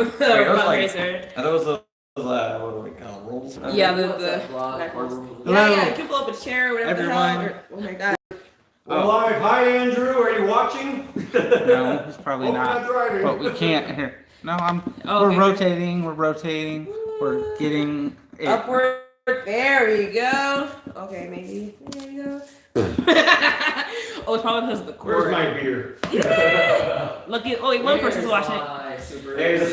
Fundraiser. I thought it was those, what do we call rolls? Yeah, Hello. you can pull up a chair, whatever the hell. Oh my god. We're live. Hi, Andrew. Are you watching? No, he's probably Hope not. not driving. But we can't here. No, Oh, we're okay. rotating. We're getting it. Upward. There we go. Okay, maybe. There we go. Oh, it's probably because of the cord. Where's my beer? Yeah. Look at only one person's watching it. Hey, the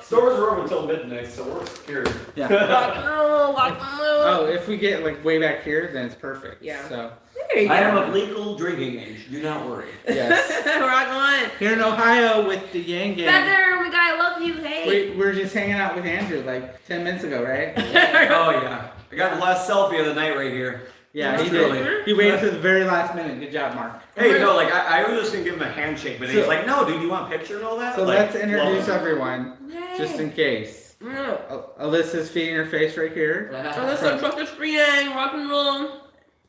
stores are open until midnight, so we're secured. Yeah. Rock and roll. Oh, if we get like way back here, then it's perfect. Yeah. So There you go. I am of legal drinking age. Do not worry. yes. Rock on. Here in Ohio with the Yang Gang. Feather, we gotta love you. Hey. We were just hanging out with Andrew like 10 minutes ago, right? Oh yeah. I got the last selfie of the night right here. Yeah, he Really? did. He waited to the very last minute. Good job, Mark. Hey, no, like I was just gonna give him a handshake, but So- he's like, "No, dude, you want a picture and all that?" So like, let's introduce well, everyone, Yay. just in case. Alyssa's feeding her face right here. Alyssa, Trucker Free rock and roll.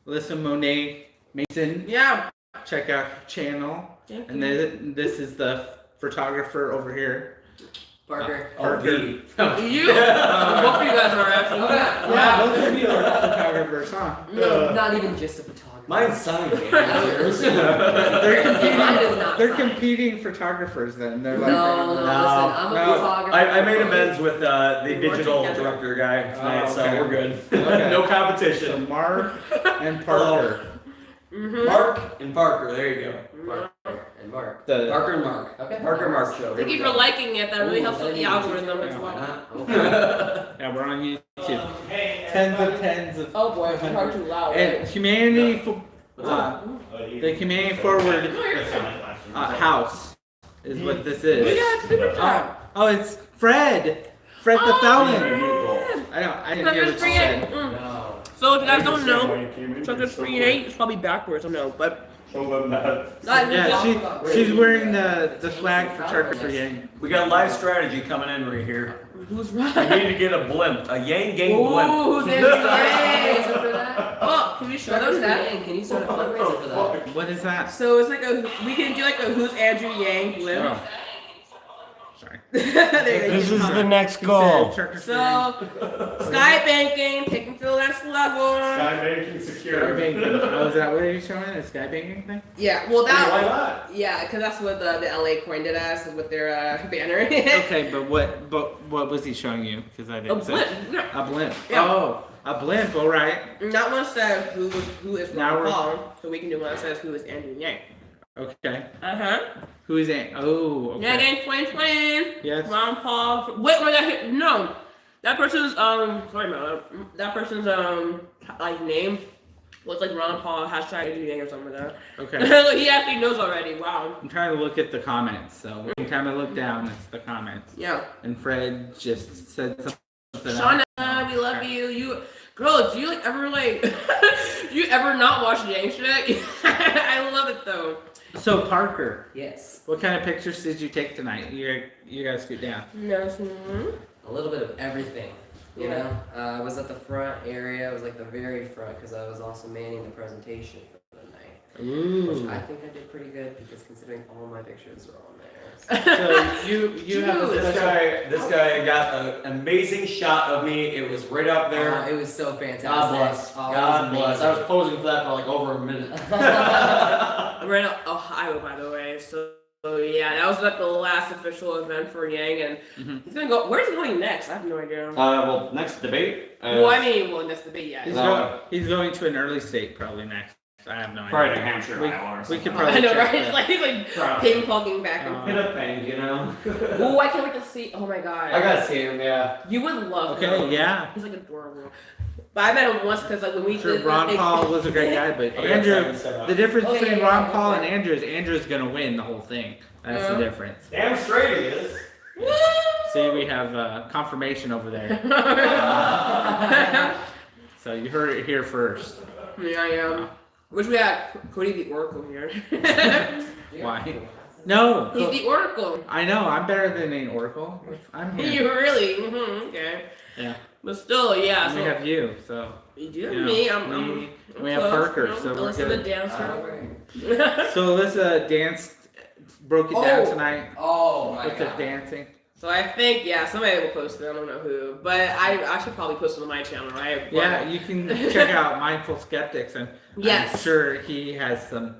Alyssa Monet Mason. Yeah. Check out her channel. Thank And you. this is the photographer over here. Parker. Parker. You? Both of you guys are actually. Yeah, both of you are photographers, huh? No, not even just a photographer. Mine's signed. They're Mine is not They're signed. competing photographers then. They're No, like listen, I'm a photographer. I made amends with the digital director guy tonight, Oh, so okay. we're good. Okay. No So competition. Mark and Parker. Mark and Parker. There you go. Parker and Mark. Parker and Mark. Okay. Parker and Mark show. Thank you for liking it. That really helps with the algorithm as well. Okay. Yeah, we're on YouTube. Tens of. Oh boy, I'm hard too loud. And humanity, the Humanity Forward house is what this We is. got a super chat. Oh, it's Fred. Fred the Felon. Yeah. I didn't hear what you said. No. So if you guys don't know, Trucker Free is probably backwards. I don't know, but Yeah, she's wearing the swag for Trucker for Yang. We got live strategy coming in right here. who's We right? need to get a blimp, a Yang Gang Ooh, blimp. there's Fundraiser Yang. for that? Oh, can we show Struggles them that? Yang, can you start a fundraiser for that? What is that? So it's like we can do like a Who's Andrew Yang blimp. Oh. Sorry. This is the next goal. Trucker for So, Yang. Sky Banking, taking to the next level. Sky banking Sky secure. banking. Oh, is that what you're showing? A sky banking thing? Yeah, well Why that, not? yeah, because that's what the LA coined it as with their banner. Okay, but what was he showing you? Because I A didn't say. blimp. Yeah. A blimp. Yeah. Oh, a blimp. All right. Not one says who is Now Ron we're- Paul, so we can do one that says who is Andrew Yang. Okay. Uh-huh. Who is it? Oh, okay. Yang Gang 2020. Yes. Ron Paul. Wait, my God, no. That person's sorry about that. That person's like name was like Ron Paul hashtag Andrew Yang or something like that. Okay. He actually knows already. Wow. I'm trying to look at the comments. So anytime I look down, it's the comments. Yeah. And Fred just said something. Shauna, we love you. You, girl, do you like ever like, you ever not watch Yang shit? I love it though. So Parker, Yes. what kind of pictures did you take tonight? You guys scoot down. Yes. A little bit of everything. You Yeah. know, I was at the front area. I was like the very front because I was also manning the presentation for the night. Ooh. Which I think I did pretty good because considering all my pictures were on there. So you have a This special. guy got an amazing shot of me. It was right up there. It was so fantastic. God bless. Oh, it God was bless. I was posing for that for like over a minute. I'm right up Ohio, by the way. So yeah, that was like the last official event for Yang, and he's gonna go. Where's he going next? I have no idea. Well, next debate. Well, I mean, well, that's the big yeah. He's going to an early state probably next. I have no idea. Probably New Hampshire, We- Iowa, or we something. could probably I know, check right? that. Like he's like Probably. ping ponging back and Hit forth. a bang, you know. Ooh, I can't wait to see. Oh my god. I gotta see him, yeah. You would love him. Okay, yeah. He's like adorable. But I met him once because like when we Sure, did Ron the Paul was a great guy, but Okay, Andrew, seven. the difference Oh, yeah, between yeah, Ron yeah, Paul yeah. and Andrew's gonna win the whole thing. That's the Yeah. difference. Damn straight he is. See, we have confirmation over there. So you heard it here first. Yeah, I am. Wish we had Cody the Oracle here. Why? No. He's the Oracle. I know. I'm better than an oracle. I'm here. You really? Okay. Yeah. But still, yeah. We So have you. So you do you have know, me. I'm we have close, Parker. you know, So we're Alyssa the good. dancer. So Alyssa danced, broke it down Oh. tonight Oh my with the god. dancing. So I think, somebody will post it. I don't know who, but I should probably post it on my channel, right? Yeah, you can check out Mindful Skeptics, and Yes. I'm sure he has some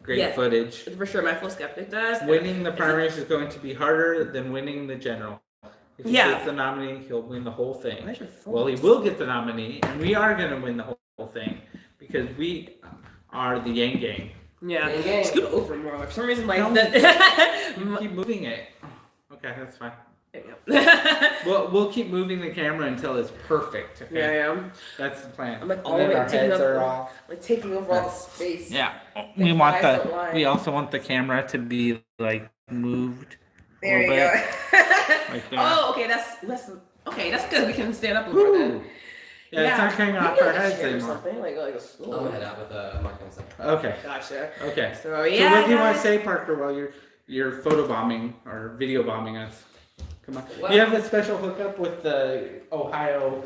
great footage. For sure, Mindful Skeptic does. Winning the primaries is going to be harder than winning the general. If he gets the nominee, he'll win the whole thing. Well, he will get the nominee, and we are going to win the whole thing because we are the Yang Gang. Yeah, scoot over more. For some reason, like No. that. You keep moving it. Okay, that's fine. Yeah. We'll keep moving the camera until it's perfect. Okay? Yeah. That's the plan. I'm like And all then the way our taking heads up, are off. like taking over all the space. Yeah. We want We also want the camera to be like moved. There you bit, go. like that. Oh, okay, that's good. We can stand up a little bit. Ooh. Yeah, it's not coming off our heads anymore. Something like a stool. I'm gonna head out with a marketing stuff. Okay. Gotcha. Okay. So So what do you want to say, Parker, while you're photobombing or video bombing us? Come on. Well, you have a special hookup with the Ohio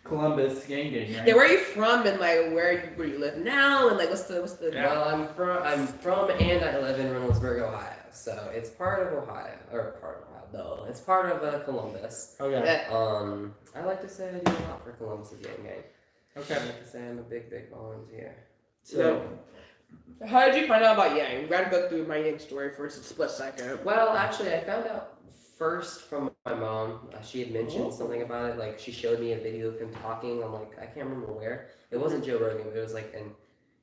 Columbus Gang Gang, right? Yeah, where are you from and like where you live now and like what's the Yeah. Well, I'm from and I live in Reynoldsburg, Ohio. So it's part of Ohio, though. It's part of Columbus. Okay. I like to say I do a lot for Columbus Gang Gang. Okay. I like to say I'm a big volunteer. So, how did you find out about Yang? We gotta go through my Yang story for just a split second. Well, actually, I found out first from my mom. She had mentioned something about it. Like, she showed me a video of him talking on, like, I can't remember where. It wasn't Joe Rogan, but it was, like,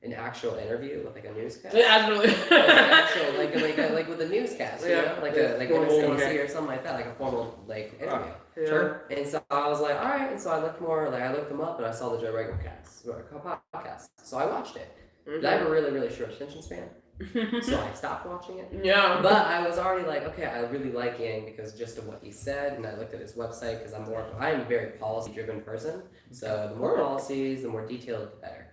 an actual interview with, like, a newscast. Absolutely. like with a newscast, you know? Like MSNBC or something like that, like a formal, like, interview. Sure. And so I was like, all right. And so I looked them up, and I saw the Joe Rogan podcast. So I watched it. Mm-hmm. But I have a really, really short attention span. So I stopped watching it. Yeah. But I was already like, okay, I really like Yang because just of what he said, and I looked at his website because I'm a very policy-driven person. So the more policies, the more detailed, the better.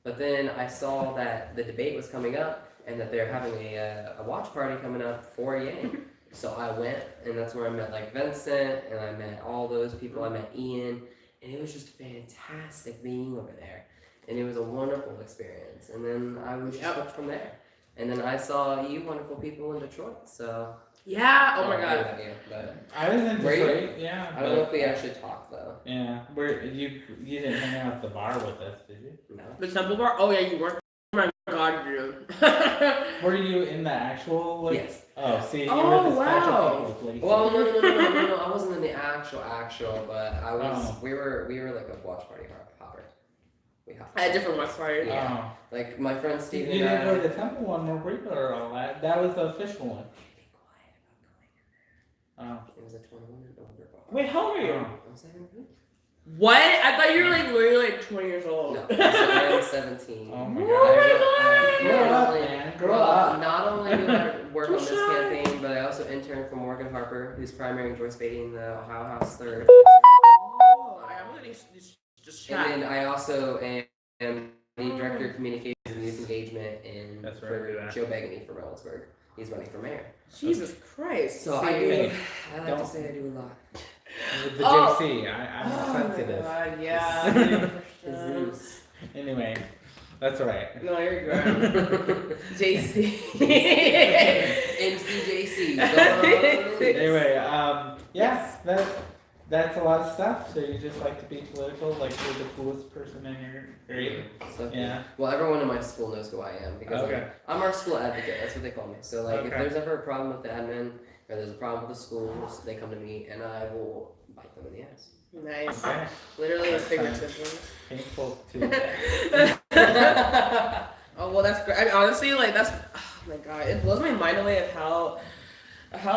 But then I saw that the debate was coming up, and that they're having a watch party coming up for Yang. So I went, and that's where I met like Vincent, and I met all those people. I met Ian, and it was just fantastic being over there, and it was a wonderful experience. And then I was just hooked from there. And then I saw you wonderful people in Detroit, so... Yeah, oh my god. I was in Detroit, yeah. I don't know if we actually talked, though. Yeah. Where you didn't hang out at the bar with us, did you? No. The Temple Bar? Oh yeah, you weren't. Oh my god, dude. Were you in the actual, like... Yes. Oh, see, you Oh, were the wow. special people place. Well, no, I wasn't in the actual, but I was... Oh. We were like a watch party hopper. We hopped. I had different watch parties. Yeah. Like, my friend You Steven didn't and go I... to the temple one more regular or all that. That was the official one. Be quiet about going in there. Oh. It was a 21 and over bar. Wait, how old are you? I'm 17. What? I thought you were like literally like 20 years old. No, I am 17. Oh my Oh god. Grow up, man. Grow up. Not only do I work on this campaign, but I also intern for Morgan Harper, who's primary Joyce Beatty in the Ohio House 3rd. Oh, I'm gonna just chat. And then I also am the director of communications and youth engagement That's for right. Joe Begany for Reynoldsburg. He's running for mayor. Jesus Christ. So I like to say I do a lot. With the Oh. JC, I'm sensitive. Oh my god, yeah. Zeus. Anyway, that's alright. No, you're good. JC. MCJC. Anyway, yeah, that's a lot of stuff. So you just like to be political, like you're the coolest person in your grade. So, Yeah. well, everyone in my school knows who I am because Okay. I'm our school advocate. That's what they call me. So, like, if Okay. there's ever a problem with the admin or there's a problem with the schools, they come to me and I will bite them in the ass. Nice. Okay. Literally a That's fine. figuratively. Painful too. Oh well, that's great. I mean, honestly, like that's, oh my god, it blows my mind away of how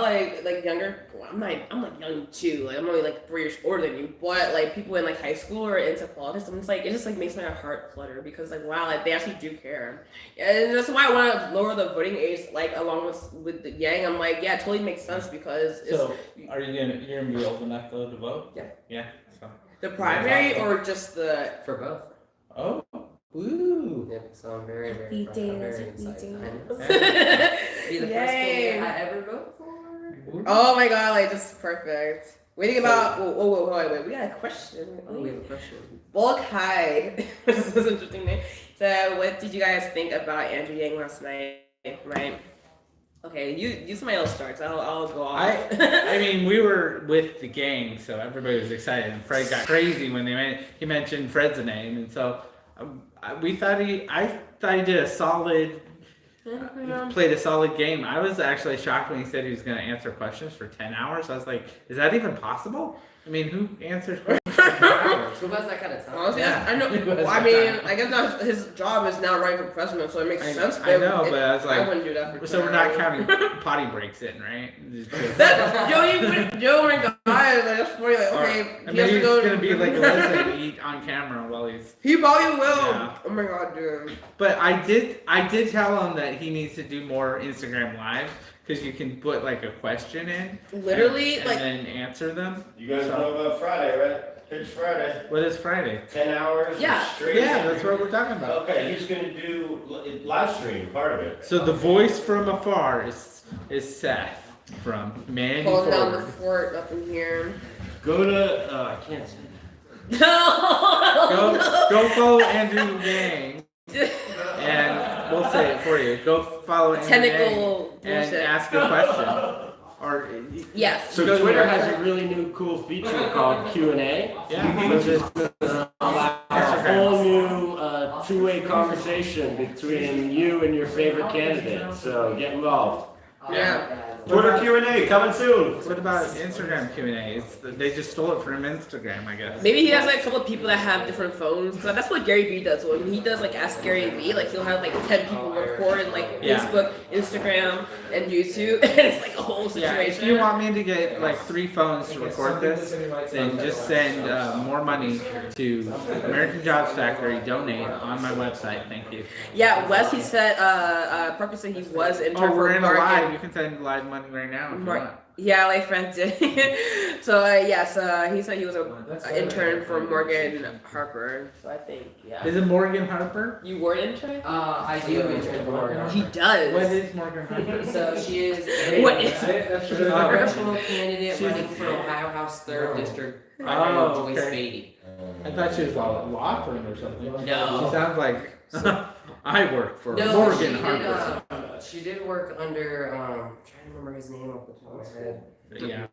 like younger. Well, I'm like young too. Like I'm only like 3 years older than you, but like people in like high school are into politics, and it's like it just like makes my heart flutter because like wow, like they actually do care, and that's why I want to lower the voting age. Like along with the Yang, I'm like yeah, it totally makes sense because it's So, are you're gonna be old enough though to vote? Yeah. Yeah. So. the primary or just the. For both. Oh. Woo. Yep, so I'm very, very, Details, I'm very excited. details. Be the first Yay. candidate I ever vote for. Woo. Oh my god, like just perfect. Waiting about. Wait. We got a question. Oh, we have a question. Bulk High. This is an interesting name. So, what did you guys think about Andrew Yang last night? Right? Okay, you somebody else starts. I'll go off. I mean, we were with the gang, so everybody was excited, and Fred got crazy when he mentioned Fred's name, and so I thought he did a solid. Played a solid game. I was actually shocked when he said he was going to answer questions for 10 hours. I was like, is that even possible? I mean, who answers questions for 10 hours? Who has that kind of time? Honestly, Yeah. I know. Well, I mean, I guess not, his job is now running for president, so it makes sense. I know, but I was like, I wouldn't do that for so we're 10 not hours. counting potty breaks in, right? That Joe, my God, like, that's funny. Like, okay, I he mean, has to he's go. gonna be like letting eat on camera while he's. He probably will. Yeah. Oh my God, dude. But I did tell him that he needs to do more Instagram lives because you can put like a question in. Literally, and like. then answer them. You guys know about Friday, right? Pitch Friday. What is Friday? 10 hours. Yeah. Straight. Yeah, that's what we're talking about. Okay, he's gonna do live stream part of it. So the voice from afar is Seth from Mandy Hold down the Forward. fort up in here. Go to I can't say No. Go follow Andrew Yang, and we'll say it for you. Go follow Andrew Yang Technical and bullshit. ask a question. Or Yes. So go to Twitter their- has a really new cool feature called Q&A. Yeah. Which is allow a whole new two-way conversation between you and your favorite candidate. So get involved. Yeah. Twitter Q&A coming soon. What about Instagram Q&A? They just stole it from Instagram, I guess. Maybe he has like a couple of people that have different phones. So that's what Gary Vee does. When he does like Ask Gary Vee, like he'll have like 10 people record like Yeah. Facebook, Instagram, and YouTube, and it's like a whole situation. Yeah, if you want me to get like 3 phones to record this, then just send more money to American Jobs Factory. Donate on my website. Thank you. Yeah, Wes, he said, Parker said he was intern Oh, for we're in a Market. live. You can send live money right now if you want. Yeah, like Frank did. So yes, he said he was an intern for Morgan Harper. So I think, yeah. Is it Morgan Harper? You were an intern? I do intern for He does. What is Morgan Harper? So she is What is she's a congressional candidate running for Ohio House 3rd District. Oh, Joyce okay. Beatty. I thought she was a law firm or something. No. She sounds like I work for No, Morgan she Harper. did, she did work under I'm trying to remember his name off the top of my head. Yeah.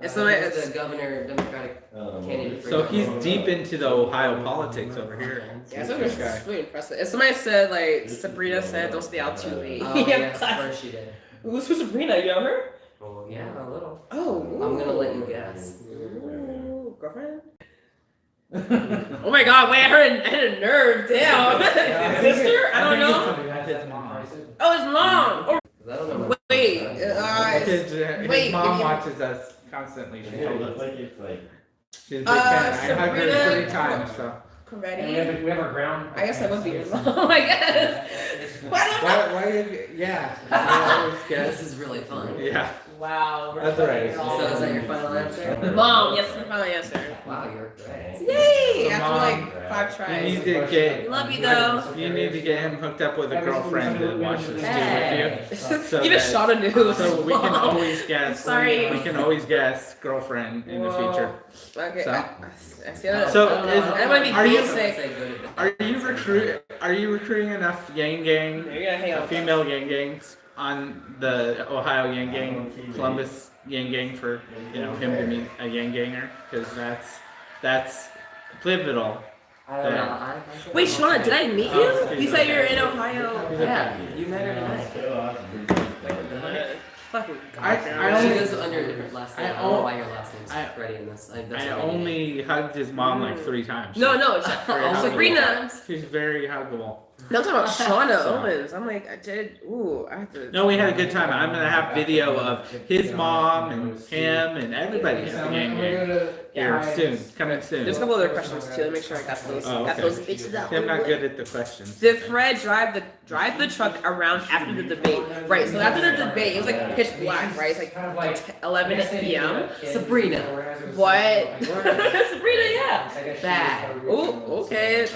It's He like- was the governor, Democratic candidate for So he's governor. deep into the Ohio politics over here. Yeah, so This it's guy. really impressive. If somebody said, like, Sabrina said, don't stay out too late. Oh, yes, of course she did. Who's Sabrina? You know her? Oh, yeah, a little. Oh. I'm gonna let you guess. Ooh, girlfriend? Oh my god, wait, I had a nerve. Damn. Sister? I don't know. His mom. Oh, his mom. Oh, I don't know. wait. His wait, mom give me- watches us constantly. She Yeah, told look us. like it's like. She's a big fan. I hugged her Sabrina- 3 times. So. Coretti? We have our ground. I guess I would be your mom, I guess. Why don't I? Why? Yeah. I always This guess. is really fun. Yeah. Wow. That's alright. So is that your final answer? Mom, yes, my final answer. Wow, you're correct. Yay! So, After Mom, like 5 You tries. need to get. Love you though. You need to get him hooked up with a girlfriend to watch this Hey. too with you. Even Shauna knew. So we can always guess. Sorry. We can always guess girlfriend in the future. Okay. So- I see that. So I want to be are you- basic. Are you recruiting enough Yang Gang, You're gonna hang out. female Yang Gangs on the Ohio Yang Gang, Columbus Yang Gang for him to meet a Yang Ganger? Because that's pivotal. I don't know. Wait, Shauna, did I meet you? You said you're in Ohio. Yeah, you met her tonight. Fucking. I She only goes under a different last name. I don't know why your last name's Freddie in this. That's I what only hugged his mom like 3 times. No, Very huggable. Sabrina. She's very huggable. No, I'm talking about Shauna So- Owens. I'm like, I did. Ooh, I have to. No, we had a good time. I'm gonna have video of his mom and him and everybody at the Yang Gang here soon, coming soon. There's a couple other questions too. Let me make sure I got those. Oh, Got okay. those bitches out. I'm not good at the questions. Did Fred drive the truck around after the debate? Right. So after the debate, it was like pitch black, right? It's like 11 p.m. Sabrina. What? Sabrina, yeah. Bad. Oh, okay.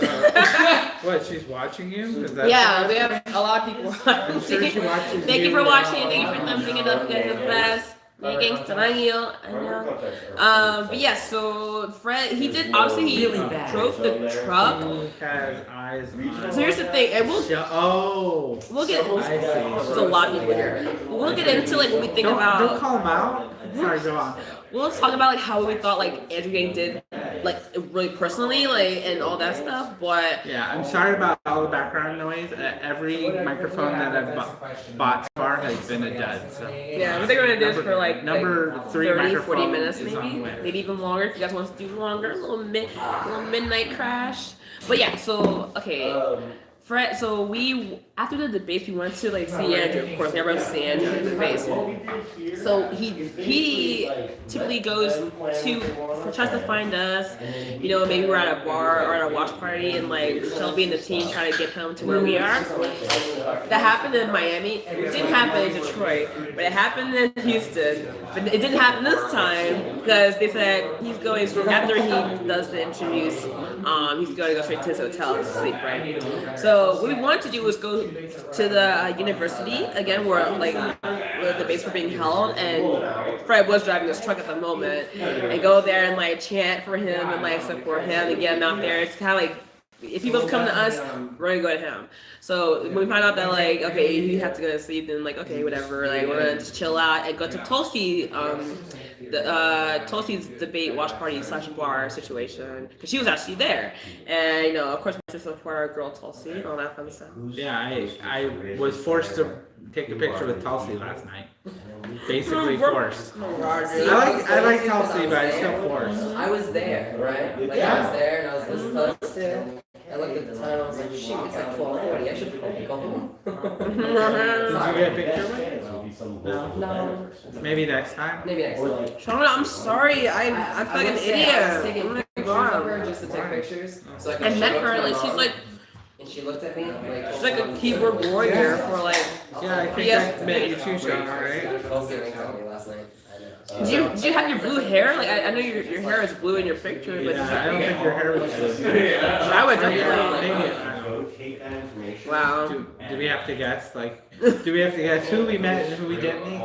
What? She's watching you? Is that Yeah, we have a lot of people I'm sure she watching. watches Thank you for watching. Thank you for thumbsing it up. You guys are the best. Gangsta, I know. But yeah, so Fred, he did, obviously he Really bad. drove the truck. He has eyes on. So here's the thing, and we'll get, I see. there's a lot of people here. We'll get into like what we think Don't about, call him out. Sorry, go on. we'll talk about like how we thought like Andrew Yang did, like really personally, like, and all that stuff, but. Yeah, I'm sorry about all the background noise. Every microphone that I've bought so far has been a dud. So. Yeah, I think we're gonna do this for like number 3 30, microphone 40 minutes is on maybe, the way. maybe even longer if you guys want to do longer, a little midnight crash. But yeah, so okay, Fred. So we after the debates we went to like see Andrew. Of course, everyone see Andrew in the debates. So he typically goes tries to find us. You know, maybe we're at a bar or at a watch party, and like Shelby and the team try to get him to where we are. That happened in Miami. It didn't happen in Detroit, but it happened in Houston. But it didn't happen this time because they said he's going after he does the interviews. He's going to go straight to his hotel to sleep, right? So what we wanted to do was go to the university again, where the debates were being held, and Fred was driving his truck at the moment, and go there and like chant for him and like support him and get him out there. It's kind of like, if people come to us, we're gonna go to him. So when we find out that like, okay, you have to go to sleep, then like, okay, whatever, like we're gonna just chill out and go to Tulsi, Tulsi's debate watch party / bar situation, because she was actually there, and you know, of course, we have to support our girl Tulsi and all that fun stuff. Yeah, I was forced to take a picture with Tulsi last night. Basically forced. I like Tulsi, but it's still forced. I was there, right? Like I was there and I was this close to. I looked at the time, I was like, shoot, it's like 12:40. I should probably go home. Did you get a picture with him? No. Maybe next time. Maybe next time. Shauna, I'm sorry. I feel like an idiot. I was taking Oh my pictures God. of her just to take pictures. So I met her, like she's like and she looked at me like she's like a keyboard warrior for like. Yeah, I think I met you too, Shauna, right? Tulsi linked on me last night. I know. Did you have your blue hair? Like I know your hair is blue in your picture, but Yeah, I don't think your hair was blue. I would definitely. Wow. Do we have to guess? Like, do we have to guess who we met and who we didn't meet?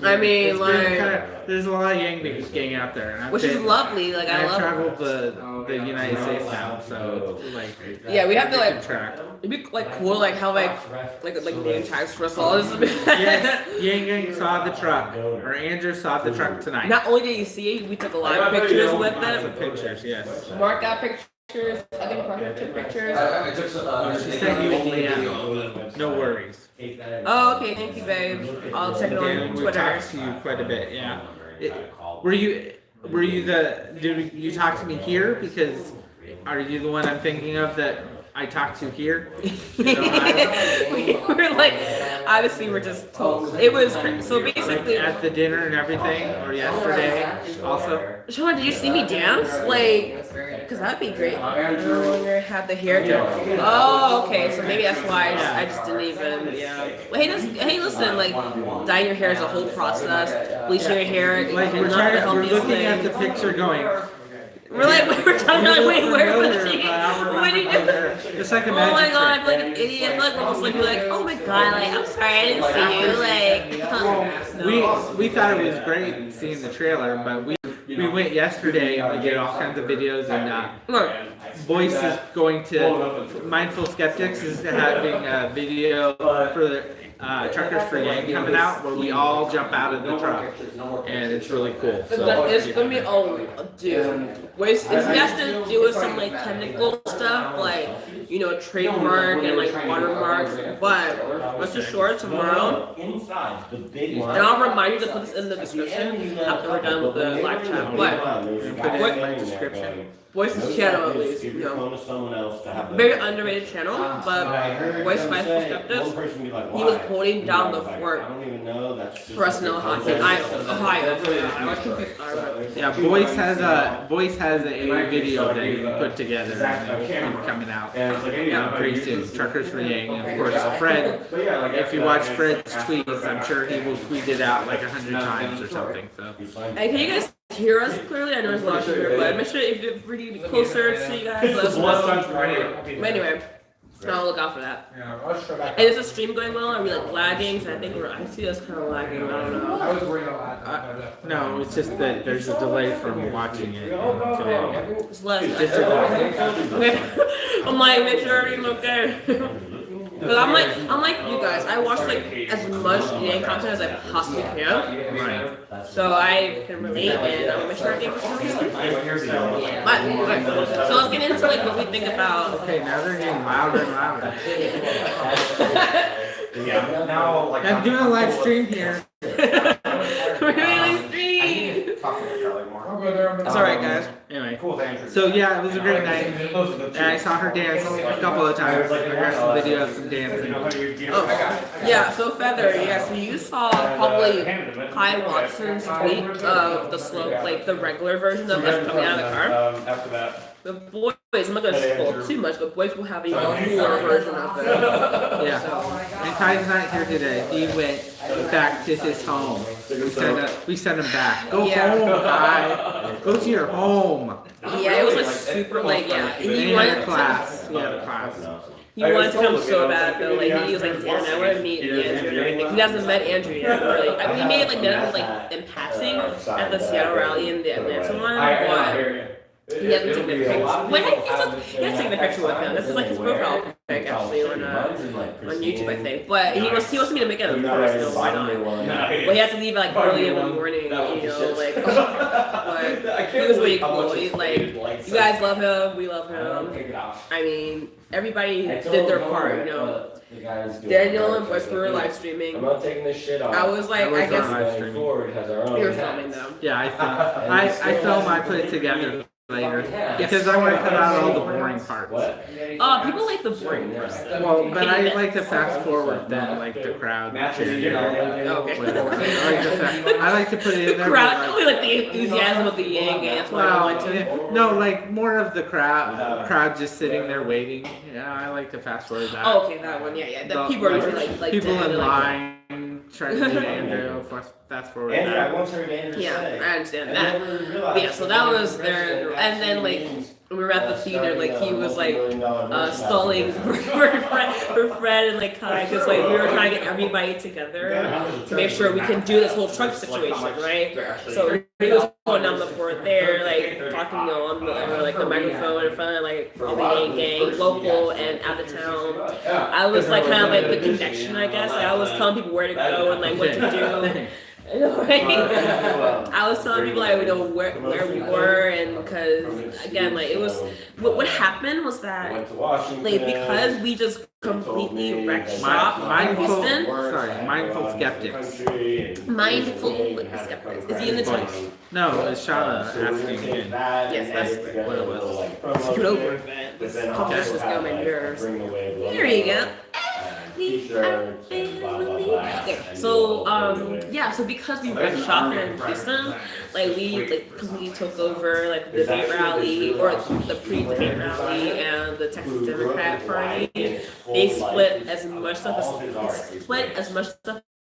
I mean, It's been like, there's a lot of Yang gang out there, and which is lovely. Like I I've love. traveled the United States now, so it's like Yeah, we have to like. keep track. It'd be like cool, like how like name tags for us all. Yes, Yang gang saw the truck, or Andrew saw the truck tonight. Not only did you see it, we took a lot of pictures with Lots them. of pictures, yes. Mark got pictures. I think Mark took pictures. She said you only have no worries. Oh, okay. Thank you, babe. I'll check it on And we Twitter. talked to you quite a bit, yeah. Were you did you talk to me here? Because are you the one I'm thinking of that I talked to here? We were like, obviously, we're just told. It was so Like basically. at the dinner and everything, or yesterday also? Shauna, did you see me dance? Like, because that'd be great. No longer have the hair gel. Oh, okay. So maybe that's why I just didn't even. Yeah. Well, hey, listen. Like, dyeing your hair is a whole process. Bleaching your hair, Like not the we're healthiest looking thing. at the picture going. We're trying to like, wait, where was she? What did you do? It's like a Oh my magic god, I trick. feel like an idiot. I feel like we're just like, oh my god, like, I'm sorry, I didn't see you. Like, We thought it was great seeing the trailer, but we went yesterday and we did all kinds of videos, and Look, Boyce is going to Mindful Skeptics is having a video for the Truckers for Yang coming out where we all jump out of the truck, and it's really cool. So it's gonna be, oh, dude. Wait, it has to do with some like technical stuff, like, you know, trademark and like watermarks. But rest assured, tomorrow, and I'll remind you to put this in the description after we're done with the live chat. But put it in my description. Voice's channel, at least, you know, very underrated channel, but Voice Mindful Skeptics, he was holding down the fort for us in Ohio. I was confused. Yeah, Boyce has a video that he put together and coming out pretty soon. Truckers for Yang, and of course Fred. If you watch Fred's tweets, I'm sure he will tweet it out like 100 times or something. So. Hey, can you guys hear us clearly? I know there's a lot of here, but make sure if you're pretty closer to you guys, let us know. But anyway, So I'll look out for that. Yeah, I'll just try back. And is the stream going well? Are we like lagging? So I think I see us kind of lagging. I don't know. I was worried about that. No, it's just that there's a delay from watching it. Okay. It's less. It's just a delay. Okay. I'm like, make sure everything's okay. But I'm like you guys. I watch like as much EA content as I possibly can. Right. So I can relate and I'll make sure everything's okay. But okay. So let's get into like what we think about. Okay, now they're getting louder and louder. Yeah, now like I'm doing a live stream here. We're doing a stream. I'll go there. That's alright, guys. Anyway, Cool, thanks. so yeah, it was a great night. And I saw her dance a couple of times. I got some video of some dancing. Oh, yeah, so Feather, yeah, so you saw probably Kai Watson's tweet of the slow, like the regular version of us coming out of the car. After that. The boys, I'm not gonna spoil too much, but boys will have a newer version of it. Yeah. And Kai's not here today. He went back to his home. We sent him back. Go home, Kai. Go to your home. Yeah, it was like super, like, yeah. He had a class. He had a class. He wanted to come so bad, though. Like, he was like, damn, I want to meet Andrew and everything. He hasn't met Andrew yet, really. I mean, he made it like, in passing at the Seattle rally and the Atlanta one, but he hasn't taken a picture. Wait, he has taken a picture with him. This is like his profile pic, actually, on YouTube, I think. But he wants me to make it in person, so why not? Well, he had to leave like early in the morning, you know, like. But he was really cool. He's like, you guys love him, we love him. I mean, everybody did their part, you know. Daniel and Bush were live streaming. I'm not taking this shit off. I was like, I guess Going forward has our own you were hats. filming them. Yeah, I film, I put it together later. Because I want to cut out all the boring parts. What? People like the boring parts. Well, but I like to fast forward then, like the crowd. Cheering. Okay. Whatever. I like to put it in there. Crowd, only like the enthusiasm of the Yang game. That's what I Well, want to. yeah, no, like more of the crowd just sitting there waiting. Yeah, I like to fast forward that. Oh, okay, that one. Yeah, yeah. The people are usually like people dead, in like, line trying to meet Andrew. Fast forward Andrew, I that. once heard Andrew yeah, say. I understand I that. never realized But yeah, so that was there, and then like when we were at the theater, like he was like stalling for Fred and like Kai, because like we were trying to get everybody together to make sure we can do this whole trunk situation, right? So he was going down the floor there, like talking, you know, on the microphone in front of like all the gang, local and out of town. I was like kind of like the connection, I guess. Like, I was telling people where to go and like what to do. Right? I was telling people like, you know, where we were, and because again, like it was what happened was that Went to Washington. like because we just completely wrecked shop in Houston. Mindful skeptics. Mindful skeptics. Is he in the chat? No, it's Shauna asking again. Yes, that's what it was. Scoot over a bit. This competition's got my nerves. There you go. T-shirts and blah blah blah. Okay, so yeah, so because we wrecked shop in Houston, like we like completely took over like the debate rally or the pre-debate rally and the Texas Democrat Party. They split as much stuff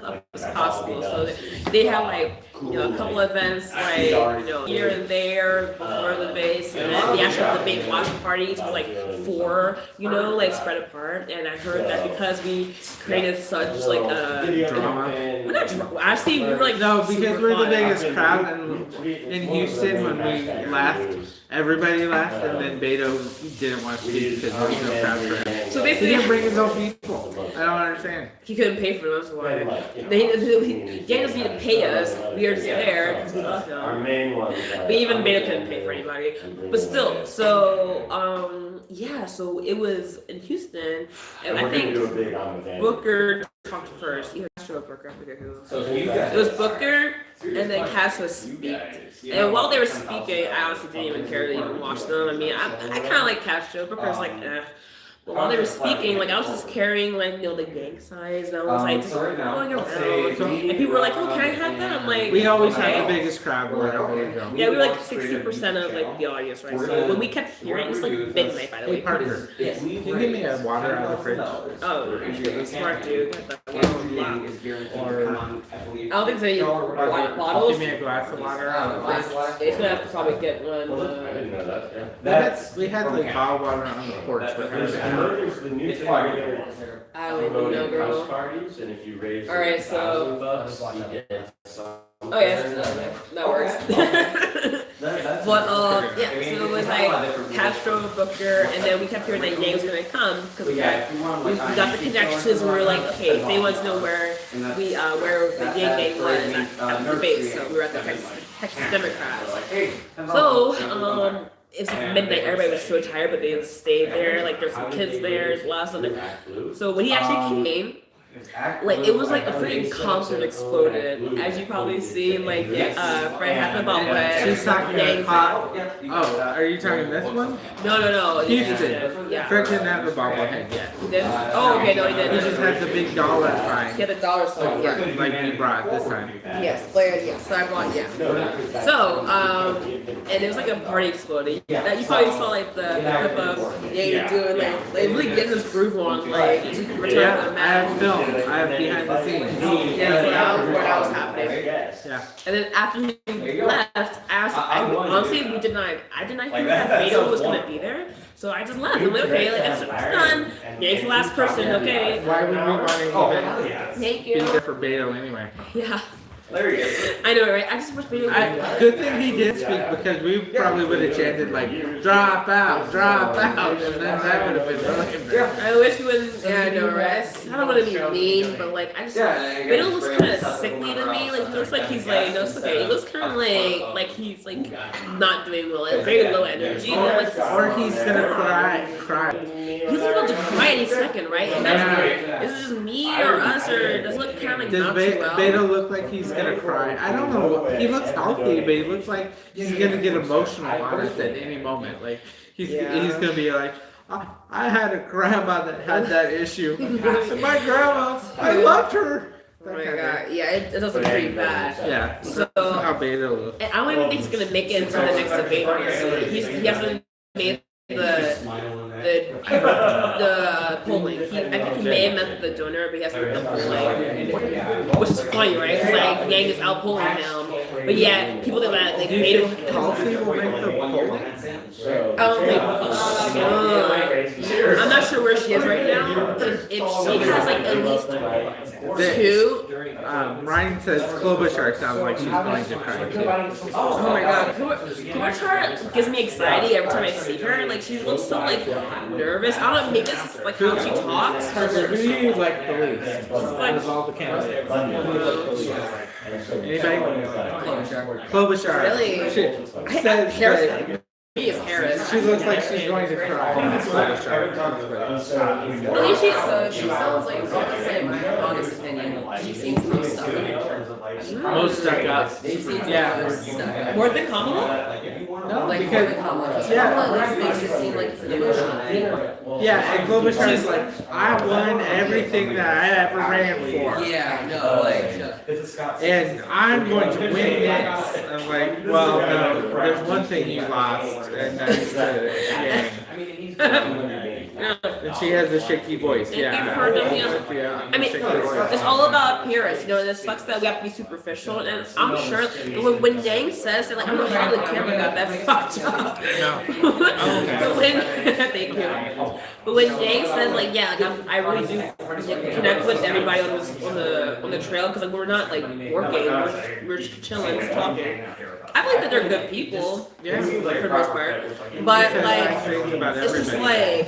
up as possible. So they have like, you know, a couple events like, you know, here and there before the debates, and then the actual debate watch parties were like 4, you know, like spread apart. And I heard that because we created such like a Drama. we're not actually we were like No, because super we're the fun. biggest crowd in Houston when we left. Everybody left, and then Beto didn't want to speak because there was no crowd for him. So He basically, didn't bring his own people. I don't understand. he couldn't pay for them, that's why. Gang doesn't need to pay us. We are just there because we love Our them. main one. But even Beta couldn't pay for anybody. But still, so yeah, so it was in Houston, and I think Booker talked first. Either Castro or Booker, I forget who. It was Booker, and then Castro speak. And while they were speaking, I honestly didn't even care to even watch them. I mean, I kind of like Castro. Booker's like, eh. But while they were speaking, like I was just carrying like, you know, the gang signs, and I was like just going around, and people were like, "Oh, can I have that?" I'm like, We always okay. have the biggest crowd wherever we go. Yeah, we were like 60% of like the audience, right? So when we kept hearing, it was like midnight, by the Hey way. Parker, can you give me a water out of the fridge? Oh, smart dude. Got Energy is guaranteed to come on, I believe. I don't think so. You want bottles? Give me a glass of water. He's gonna have to probably get one. I didn't know that. We had like bottled water on the porch. There's the new thing. I don't even know, girl. Parties, and if you raise All right, so. $1,000, you get some. Oh yes, that works. But yeah, so it was like Castro, Booker, and then we kept hearing that Yang was gonna come because we got the connections. And we were like, okay, if they want to know where where the Yang gang was at the base, so we were at the Texas Democrats. So it's like midnight. Everybody was so tired, but they stayed there. Like there's some kids there, there's lots of them. So when he actually came. Like it was like a freaking concert exploded, as you probably seen. Like Fred happened about what She's talking about. Oh, are you talking this one? No. Houston. Yeah. Fred didn't have the bobblehead yet. He did? Oh, okay, no, he He didn't. just had the big dollar sign. He had the dollar sign. Yeah. Like you brought this time. Yes, so I bought So and it was like a party exploding. That you probably saw like the clip of Yang doing like really getting his groove on, like Return of the Yeah, I Mac. have film. I have behind the scenes. Yeah, so that was where that was happening. Yeah. And then after he left, honestly, I did not hear that Beto was gonna be there. So I just left. I'm like, okay, like it's done. Yang's the last person, okay. Why would we want to even Thank be you. there for Beto anyway? Yeah. There he is. I know, right? I just wish Beto would. Good thing he did speak because we probably would have chanted like drop out, and then that would have been really embarrassing. I wish he wouldn't. Yeah, I know, right? I don't want to be mean, but like, I just. Beto looks kind of sickly to me. Like, he looks like he's like, no, it's okay. He looks kind of like he's like not doing well. Like, very low energy. Like, Or he's gonna cry. he's about to cry any second, right? And that's, is it just me or us, or does it look kind of like Does not too well? Beto look like he's gonna cry? I don't know. He looks healthy, but he looks like he's gonna get emotional on us at any moment. Like he's gonna be like, I had a grandma that had that issue. And my grandma, I loved her. Oh my god, yeah, it does look pretty bad. Yeah. So, How Beto looks. and I don't even think he's gonna make it until the next debate, honestly. He hasn't made the polling. I think he may have met the donor, but he hasn't met the polling. Which is funny, right? Because like Yang is out polling him. But yeah, people think that like made him. Tulsi will make the polling? I don't think. I'm not sure where she is right now. If she has like at least two. Ryan says Klobuchar sounds like she's going to cry too. Oh my god, Klobuchar gives me anxiety every time I see her. Like she looks so like nervous. I don't know, maybe this is like how she talks. Who do you like the least? Out of all the candidates. Anybody? Klobuchar. Really? She says that He is Harris. she looks like she's going to cry. Klobuchar. Really, she sounds like, honestly, in my honest opinion, she seems most stuck up. Most stuck up. She seems Yeah. most stuck up. More than Kamala? No, Like, more because than Kamala. Because yeah. Kamala at least makes it seem like it's an emotional thing. yeah, and Klobuchar is like, I won everything that I ever ran for. Yeah, no, like, And I'm going to win next. I'm like, well, no, there's one thing you lost, and that's the game. And she has a shaky voice, yeah. You've heard of, Yeah, I mean, shaky voice. it's all about appearance, and it sucks that we have to be superficial, and I'm sure when Yang says that, like, I don't know how the camera got that fucked up. But when, thank you. But when Yang says, like, yeah, like, I really do connect with everybody on the trail, because like, we're not like working, we're just chilling, just talking. I believe that they're good people, Yeah. for the most part, but like, it's just like,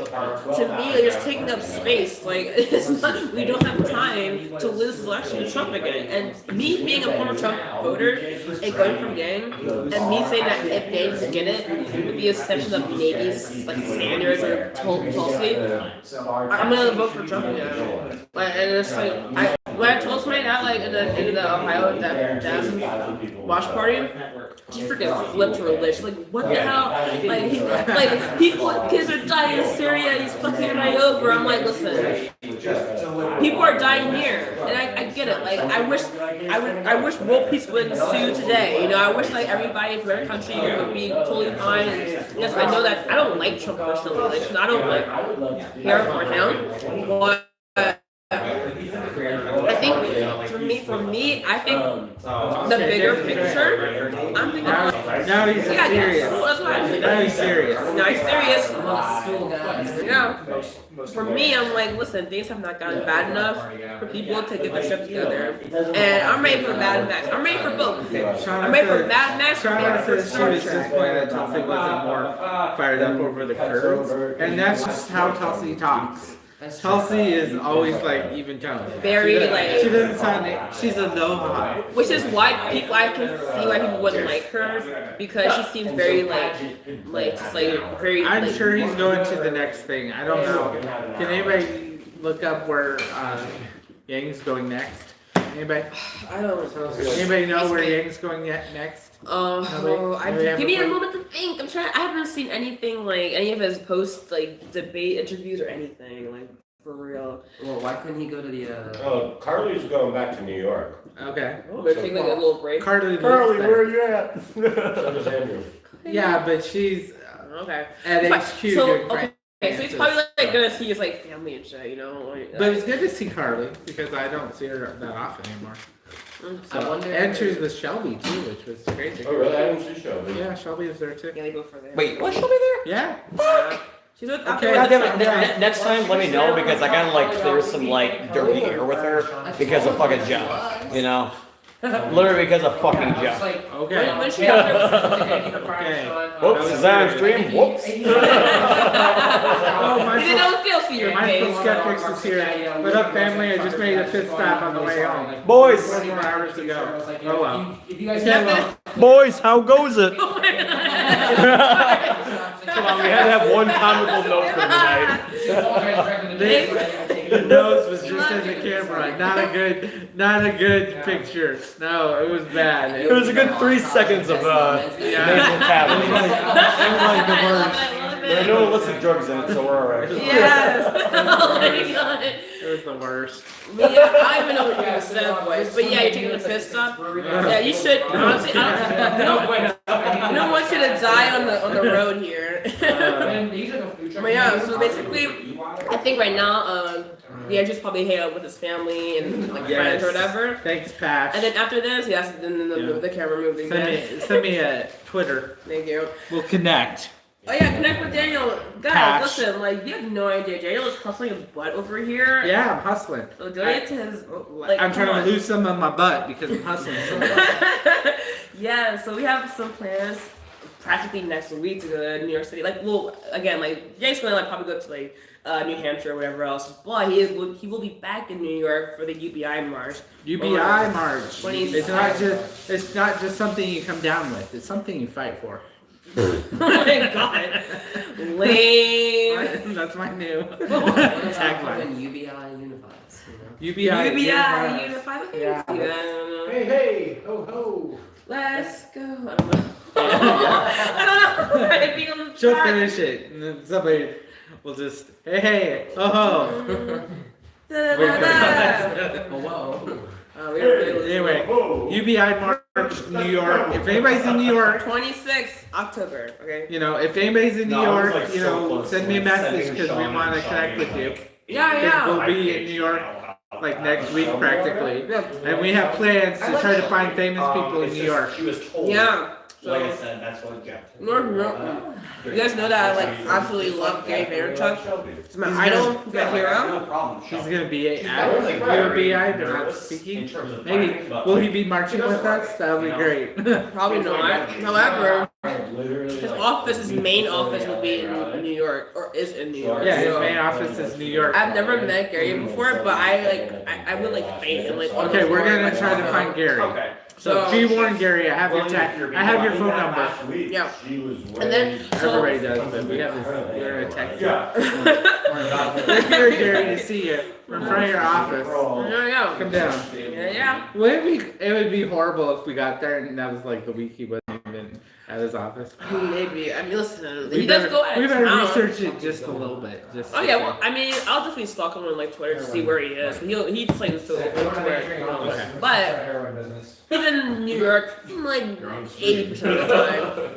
to me, they're just taking up space. Like, it's not, we don't have time to lose this election to Trump again. And me being a former Trump voter and going from Yang, and me saying that if Yang doesn't get it, with the exception of maybe like Sanders or Tulsi, I'm gonna vote for Trump again. Like, and it's like, when I told somebody that, like in the Ohio Dems watch party, she freaking flipped her lid. She's like, what the hell? Like kids are dying in Syria. He's fucking everybody over. I'm like, listen, people are dying here, and I get it. Like, I wish world peace would ensue today. You know, I wish like everybody from every country would be totally fine. And yes, I know that I don't like Trump personally. Like, I don't like him or him, but The bigger picture, I'm thinking. Now he's Yeah, serious. that's what I'm Now he's serious. No, he's serious. I'm a school guy. Yeah. For me, I'm like, listen, things have not gotten bad enough for people to get their shit together. And I'm ready for Mad Max. I'm ready for both. I'm ready for Mad Max. I'm ready for She Star was disappointed that Tulsi wasn't more fired up over the curls. And that's just how Tulsi talks. Tulsi is always like even toned. Very, She doesn't sound. She's a low high. Which is why I can see why people wouldn't like her, because she seems very just very. I'm like, sure he's going to the next thing. I don't know. Can anybody look up where Yang's going next? Anybody? I don't know. Anybody know where Yang's going next? Give me a moment to think. I haven't seen anything like any of his post like debate interviews or anything like for real. Well, why couldn't he go to the? Oh, Carly's going back to New York. Okay. They're taking like a little break. Carly, Where are you at? So does Andrew. Yeah, but she's Okay. at But- HQ so, doing okay. Okay, so he's probably like gonna see his like family and shit, you know. But it's good to see Carly because I don't see her that often anymore. I wonder. And she was with Shelby too, which was crazy. Oh, really? I didn't see Shelby. Yeah, Shelby was there too. Yeah, they go for there. Wait, was Shelby there? Yeah. She's with Okay. God damn it. Next time, let me know because I gotta like clear some like dirty air with her because of fucking Jeff. You know, literally because of fucking Jeff. Okay. When she got Okay. Whoops, is that on stream? Whoops. Oh, my you didn't know feels for your Mindful face. Skeptics is here. What up, family? I just made a pit stop on the way home. Boys, 4 more hours to go. Oh well. If you guys boys, how goes it? Oh my God. Come on, we had to have one comical note for tonight. The nose was just in the camera. Not a good picture. No, it was bad. It was a good 3 seconds of nasal tapping. like the worst. There are no illicit drugs in it, so we're alright. Yes. Oh my God. It was the worst. But yeah, I don't even know what you said, boys. But yeah, you're taking a pit stop. Yeah, you should. Honestly, I don't want you to die on the road here. But yeah, so basically, I think right now, Andrew's probably hang out with his family and like friends or whatever. Thanks, Patch. And then after this, yes, then the camera moved again. Send me a Twitter. Thank you. We'll connect. Oh yeah, connect with Daniel. Guys, Patch. listen, like you have no idea. Daniel is hustling his butt over here. Yeah, I'm hustling. So donate to his. Like, I'm trying come to lose some of my butt because I'm hustling so much. on. Yeah, so we have some plans practically next week to go to New York City. Like, well, again, like Jake's gonna like probably go to like New Hampshire or whatever else. But he will be back in New York for the UBI march. UBI march. 26. It's not just something you come down with. It's something you fight for. Oh my God, lame. That's my new What about tagline. when UBI unifies? You know? UBI. UBI unified. Yeah. I don't know. Hey, ho, ho. Let's go. I don't know. I don't know. I think I'm on the She'll track. finish it, and then somebody will just hey, oh ho. Da, da, da. Oh, whoa. We don't really Anyway, UBI March, New York. If anybody's in New York, 26th October. Okay. you know, if anybody's in New No, I was, York, like, you so know, close send to, me a like, message sending because we Sean want to and connect with Sean you. Yeah, Because yeah. we'll be in New York like next week practically, and we have plans to try to find famous people in New York. She was told. Yeah. Like I So, said, that's what Jeff. you guys know that I like absolutely love Gary Vaynerchuk. He's my idol, he's my hero. No problem. He's gonna be at UBI, but not speaking. Maybe will he be marching with us? That would be great. Probably not. However, his office, his main office, will be in New York, or is in New York. Yeah, his So, main office is New York. I've never met Gary before, but I would like faint and like. Okay, we're gonna try to find Gary. Okay. So be warned, Gary. I have your I have your phone number. Yeah. She was And then so Everybody does, but we have this. We're gonna text. Yeah. We're here, Gary, to see you. We're in front of your office. there you go. Come down. Yeah. It would be horrible if we got there and that was like the week he wasn't even at his office. Maybe. I mean, listen. We He does better, go out we of better town. research it just a little bit. Just Oh yeah, well, I mean, I'll definitely stalk him on like Twitter to see where he is. He just like so open to where, you know. Okay. But Heroin business. he's in New York like 80% of the time.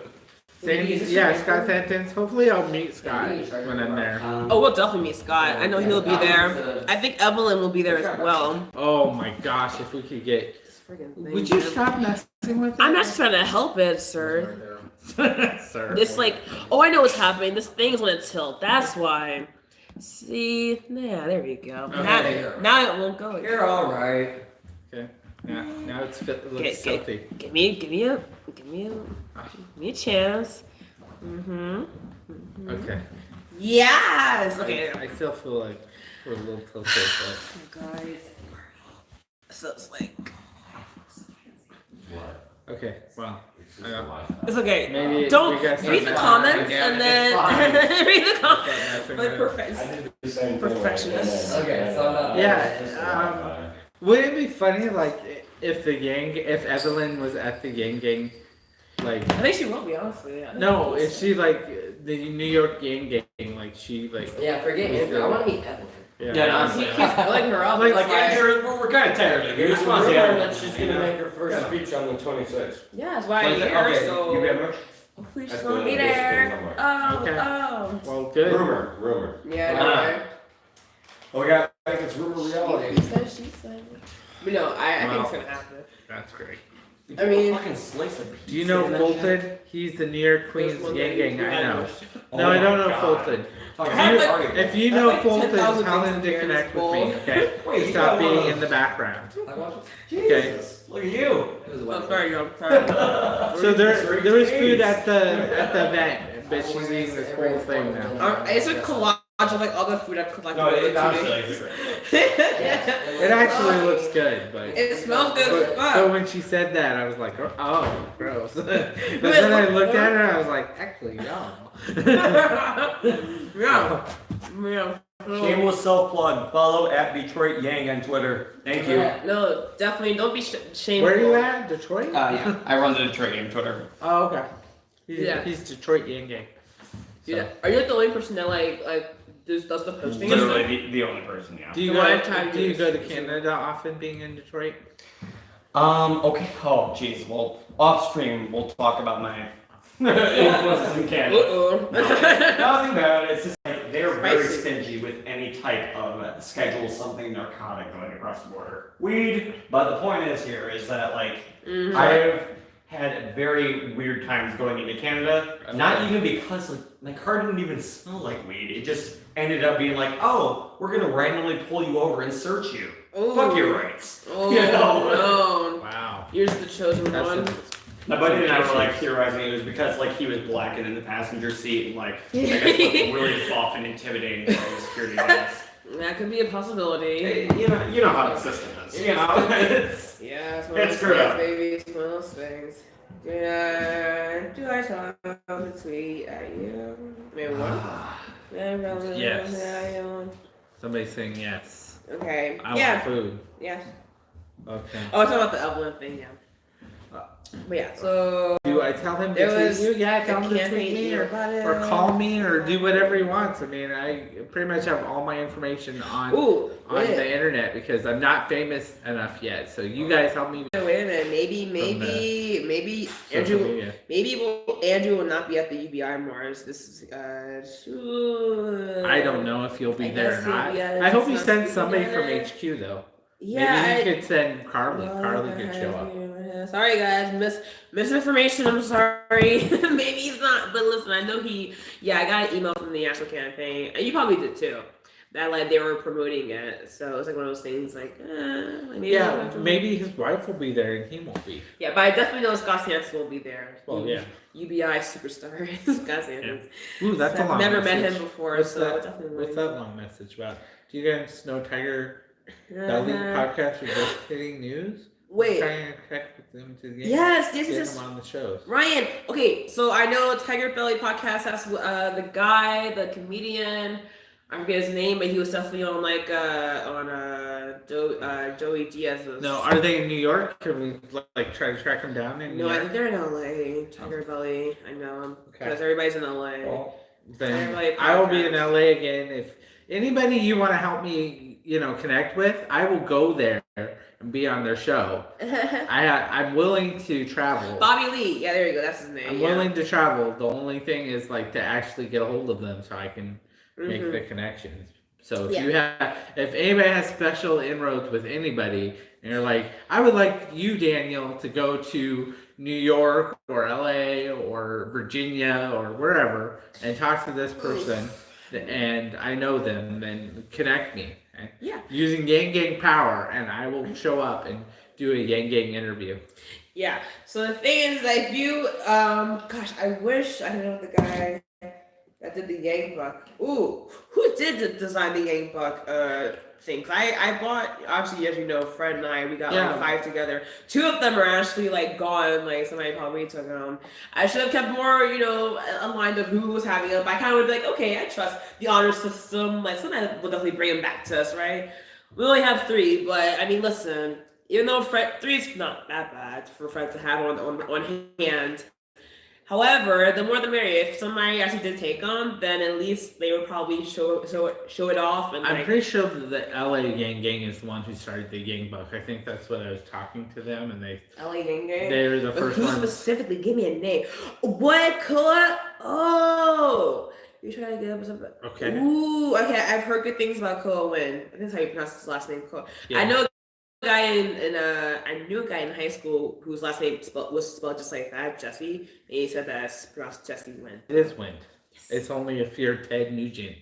yeah, Scott Santons. Hopefully, I'll meet Scott when I'm there. Oh, we'll definitely meet Scott. I know he'll be there. I think Evelyn will be there as well. Oh my gosh, if we could get freaking thing. Would you stop messing with it? I'm not trying to help it, sir. Sir. It's like, oh, I know what's happening. This thing's gonna tilt. That's why. See, yeah, there we go. Okay. Now it won't go. You're all right. Okay. Yeah. Now it looks silty. Give me a chance. Okay. Yes. Okay. I still feel like we're a little tilted, but. Oh, guys. So it's like. Okay. Well. It's okay. Maybe Don't we got some read the message. comments Yeah, and it's then read the comments. fine. Like perfectionist. Okay, so Yeah. Would it be funny, like, if Evelyn was at the Yang, like? I think she will be, honestly. Yeah. No, if she like the New York Yang, like she like. yeah, forget Andrew. I want to meet Evelyn. Yeah. He keeps filling her up. Like, Andrew, we're kind of tired of you. There's Just one want to see that Evelyn. she's gonna make her first speech on the 26th. Yeah, that's why I'm here. So You have much? hopefully she's That's gonna good. be there. Oh, Okay. oh. Well, good. Rumor. Yeah. Oh, we got to make this rumor No, reality. he said, she said. But no, I think it's gonna happen. That's great. I mean, Fucking slice of Do you know pizza in that Fulton? shit? He's the New York Queen's There's one Yang. thing I know. Oh No, I don't my know God. Fulton. Talking I have, about like- party. If you I know have, like, Fulton, 10,000 tell him things to in connect this with me, bowl. okay? Wait, you Stop got being one. in the background. Jesus, look at you. I'm sorry, yo. I'm sorry. So there was food at the event, but she's eating this whole thing now. It's a collage of like all the food I've collected. No, over it the 2 honestly days. It actually looks good, but It smells good as but fuck. when she said that, I was like, oh, gross. But then I looked at her, I was like, actually, yum. Yeah. Yeah. Shameless self-plug. Follow at Detroit Yang on Twitter. Thank you. Yeah, no, definitely don't be shameful. Where are you at? Detroit? Yeah, I run the Detroit Yang Twitter. Oh, okay. Yeah. He's Detroit Yang Gang. Yeah. Are you like the only person that like does the posting? and stuff? Literally the only person, yeah. Do you The one time do you you- go to Canada often, being in Detroit? Okay. Oh, jeez. Well, off stream, we'll talk about my influences in Canada. Uh-oh. Nothing bad. It's just like they're very Spicy. stingy with any type of schedule something narcotic going across the border. Weed. But the point is here is that like Mhm. I've had very weird times going into Canada. Not even because like my car didn't even smell like weed. It just ended up being like, oh, we're gonna randomly pull you over and search you. Fuck your rights. Oh You know? no. Wow. You're just the chosen That's one. My buddy and I were like theorizing it was because like he was black and in the passenger seat and like I guess looked really buff and intimidating by the security guys. That could be a possibility. Hey, you know how the system is. You know, it's Yeah, it's one of It's those screwed things, up. baby. It's one of those things. Do I talk between you? Maybe one? Yes. Somebody's saying yes. Okay. I Yeah. want food. Yeah. Okay. Oh, I talking about the Evelyn thing, yeah. But yeah, so Do I tell him to there tweet was you? Yeah, a tell him to tweet campaign me or or call me or do whatever he wants. I mean, I pretty much have all my information on Ooh, on wait, the internet because I'm not famous enough yet. So you guys help me. wait a minute. Maybe Social Andrew. media. Andrew will not be at the UBI Mars. This is I don't know if you'll be I there or guess he'll not. be at it. I hope It's he not sends speaking somebody at from it. HQ though. Yeah. Maybe he could send Carly. Carly could show up. Sorry guys, misinformation. I'm sorry. Maybe he's not, but listen, I know he. Yeah, I got an email from the national campaign, and you probably did too. That like they were promoting it, so it's like one of those things. Like, maybe Yeah, maybe his wife will be there and he won't be. Yeah, but I definitely know Scott Sanson will be there. Well, yeah. UBI superstar Scott Sanson. Ooh, that's So a long I've never met message. him before, What's so that? definitely. What's that long message about? Do you guys know Tiger Belly podcast or just hitting news? Wait. Trying to connect with them to get, Yes. get them on the shows. Ryan. Okay, so I know Tiger Belly podcast has the guy, the comedian. I forget his name, but he was definitely on like Joey Diaz's. No, are they in New York? Can we like try to track them down in New No, I York? think they're in LA. Tiger Belly. I know him Okay. because everybody's in LA. Well, then Tiger Belly I will be in podcast. LA again. If anybody you want to help me, connect with, I will go there and be on their show. I'm willing to travel. Bobby Lee. Yeah, there you go. That's his name. I'm yeah. willing to travel. The only thing is like to actually get a hold of them so I can make Mhm. the connections. So if anybody has special inroads with anybody, and you're like, I would like you, Daniel, to go to New York or LA or Virginia or wherever and talk to this person, and I know them, then connect me. Okay? Yeah. Using Yang Gang power, and I will show up and do a Yang Gang interview. Yeah. So the thing is, that if you, I wish I know the guy that did the Yang Buck. Ooh, who did design the Yang Buck things? I bought, obviously, as you know, Fred and I, we got like 5 together. 2 of them are actually like gone. Like somebody probably took them. I should have kept more, aligned of who was having them. I kind of would be like, okay, I trust the honor system. Like somebody will definitely bring them back to us, right? We only have 3, but I mean, listen. Even though 3 is not that bad for Fred to have on hand. However, the more the merrier. If somebody actually did take them, then at least they would probably show it off. And I'm pretty sure that the LA Yang Gang is the one who started the Yang Buck. I think that's what I was talking to them, and they LA Yang Gang. They were the first ones. Who specifically? Give me a name. What color? Oh, you trying to get up something? Okay. Ooh, okay. I've heard good things about Koa Win. I think that's how you pronounce his last name. Koa. Yeah. I know. I knew a guy in high school whose last name was spelled just like that, Jesse, and he said that it's pronounced Jesse Wynn. It is Wynn. Yes. It's only if you're Ted Nugent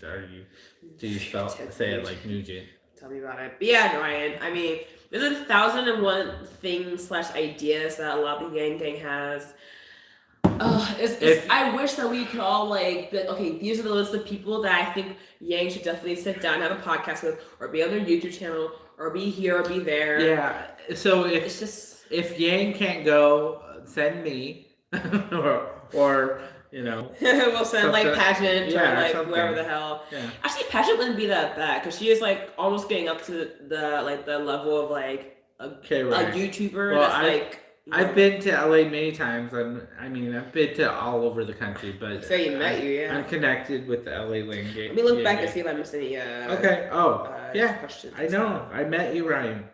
do you say it like Nugent. Tell me about it. But yeah, Ryan, I mean, there's 1,001 things / ideas that a lot of the Yang Gang has. I wish that we could all okay, these are the list of people that I think Yang should definitely sit down and have a podcast with, or be on their YouTube channel, or be here, or be there. Yeah. So if Yang can't go, send me, or we'll send like Pageant or whoever the hell. Yeah. Actually, Pageant wouldn't be that bad because she is almost getting up to the level of a YouTuber. Well, that's I've been to LA many times. I've been to all over the country, but so you met I'm connected with the LA Yang Gang. Let me look back and see if I missed any. Okay. Questions. I know. I met you, Ryan.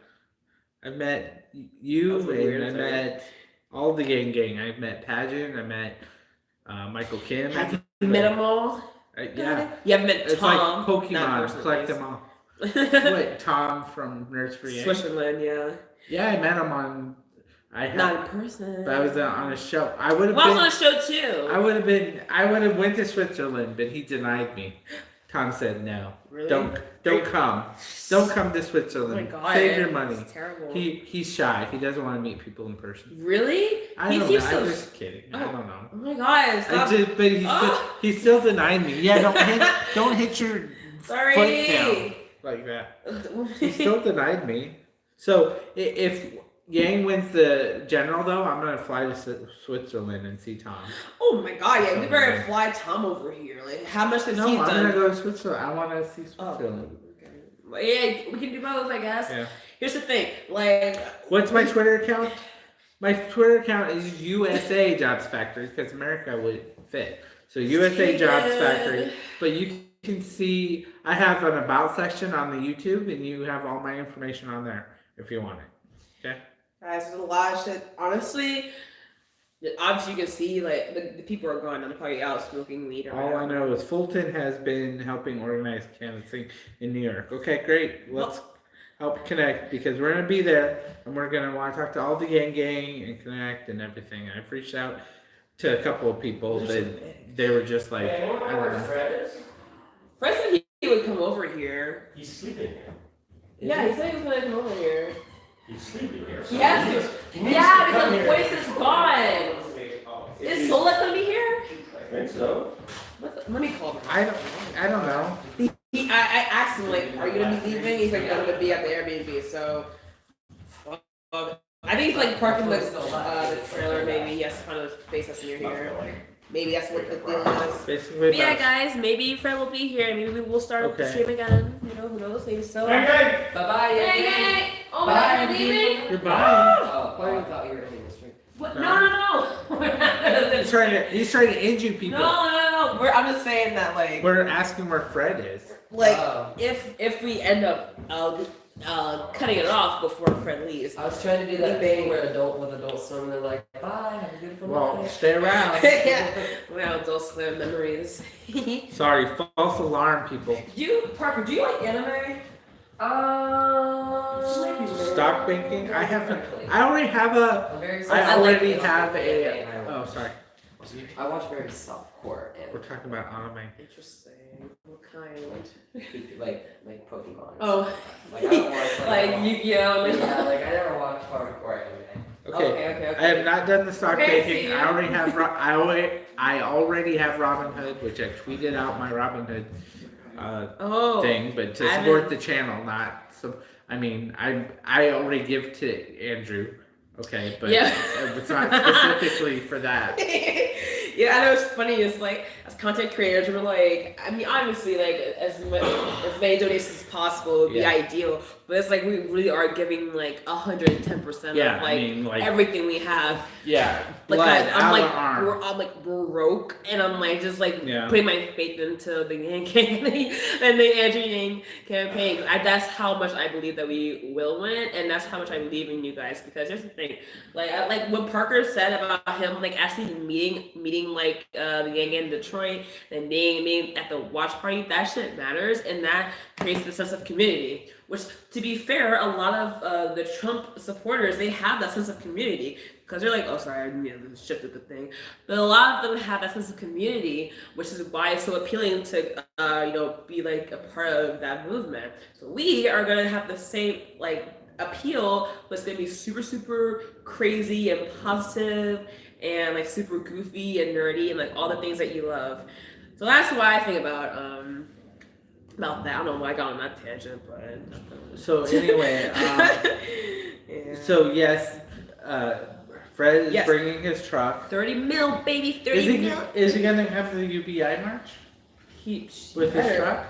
I met you, and I met all the Yang Gang. I met Pageant. I met Michael Kim. Have you met them all? Yeah. You haven't met Tom. It's like Pokemon. Collect them all. Wait, Tom from Nerds for Yang? Switzerland, yeah. Yeah, I met him on. Not in person. But I was on a show. I was on a show too. I would have went to Switzerland, but he denied me. Tom said no. Really? Don't come. Don't come to Switzerland. Oh my God, save your money. It's terrible. He's shy. He doesn't want to meet people in person. Really? I don't know. I'm just kidding. I don't know. Oh my God! Stop. He still denied me. Yeah, don't hit your Sorry. foot down like that. He still denied me. So if Yang wins the general, though, I'm gonna fly to Switzerland and see Tom. Oh my God! Yeah, we better fly Tom over here. How much has he done? No, I'm gonna go to Switzerland. I want to see Switzerland. Oh, okay. Yeah, we can do both, I guess. Yeah. Here's the thing, What's my Twitter account? My Twitter account is USA Jobs Factory because America would fit. So USA Jobs Factory, but you can see I have an about section on the YouTube, and you have all my information on there if you want it. Okay. Guys, there's a lot of shit. Honestly, obviously you can see the people are gone. I'm probably out smoking weed or whatever. All I know is Fulton has been helping organize canvassing in New York. Okay, great. Let's help connect because we're gonna be there and we're gonna want to talk to all the Yang Gang and connect and everything. I've reached out to a couple of people that they were just like, I don't know where Fred is. Fred said he would come over here. He's sleeping here. Yeah, he said he was gonna come over here. He's sleeping here. He has to. Yeah, because the voice is gone. Is Sola gonna be here? I think so. Let me call him. I don't know. I asked him are you gonna be leaving? He's like, I'm gonna be at the Airbnb. So, I think he's parking the trailer. Maybe he has to find a space that's near here. Maybe that's what the deal is. Basically, but yeah, guys, maybe Fred will be here. Maybe we will start the stream again. Who knows? Maybe so. Hey, Bye-bye. Hey. Oh my God, you're leaving? Goodbye. Oh, I thought you were ending the stream. What? No. He's trying to injure people. No. I'm just saying that we're asking where Fred is. If we end up cutting it off before Fred leaves. I was trying to do that thing where Adult Swim, they're like, bye, have a beautiful Well, night. stay around. Yeah, wow, Adult Swim memories. Sorry, false alarm, people. Parker, do you like anime? Stock banking. I haven't. I already have a. I'm very I already like have anime, a. and I Oh, watch- sorry. I watch very softcore We're anime, talking about anime. Interesting. What kind? like Pokemon. Oh, Like I don't watch like Yu-Gi-Oh. yeah, like I never watched hardcore anime. Okay. I have not done the stock Okay, banking. see. I already have. I already have Robin Hood, which I tweeted out my Robin Hood Oh. thing, but to I support haven't- the channel, not so. I mean, I already give to Andrew. Okay, but Yeah. it's not specifically for that. Yeah, I know it's funny. It's like as content creators, we're like, I mean, obviously, like as many donations as possible would be Yeah. ideal. But it's like we really are giving like 110% Yeah, of I mean, like everything we have. yeah, Like blood, I'm arm. I'm like broke, and I'm like just like Yeah. putting my faith into the Yang campaign and the Andrew Yang campaign. That's how much I believe that we will win, and that's how much I believe in you guys. Because here's the thing, like what Parker said about him, like actually meeting like the Yang in Detroit and being at the watch party. That shit matters, and that creates a sense of community. Which, to be fair, a lot of the Trump supporters, they have that sense of community because they're like, oh, sorry, I shifted the thing. But a lot of them have that sense of community, which is why it's so appealing to, be like a part of that movement. So we are gonna have the same like appeal, but it's gonna be super, super crazy and positive and like super goofy and nerdy and like all the things that you love. So that's why I think about that. I don't know why I got on that tangent, but So anyway, yeah. so yes, Fred is Yes. bringing his truck. 30 mil, baby, 30 mil. Is he gonna have the UBI march with his better. truck?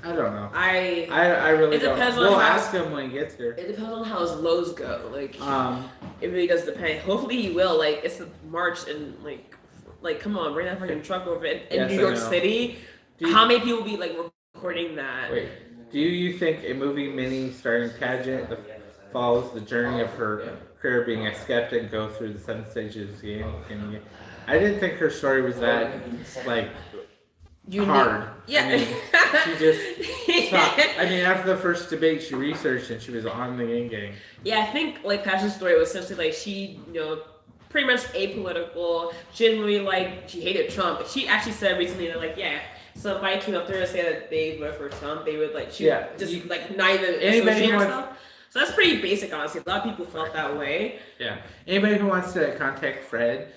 I don't know. I I really It don't. depends on We'll how- ask him when he gets here. It depends on how his lows go. Like Um, it really does depend. Hopefully he will. Like it's a march and like come on, bring that fucking truck over in Yes, New I York know. City. Do you- How many people will be like recording that? Wait, do you think a movie mini starring Pageant follows the journey of her career being a skeptic, go through the 7 stages of the game? I didn't think her story was that like hard. Yeah. I mean, she just stopped. I mean, after the first debate, she researched and she was on the Yang Gang. Yeah, I think like Passion's story was essentially like she, pretty much apolitical. She didn't really she hated Trump. She actually said recently that like, yeah, somebody came up there and say that they voted for Trump, they would not even Anybody associate who wants- herself. So that's pretty basic, honestly. A lot of people felt that way. Yeah. Anybody who wants to contact Fred,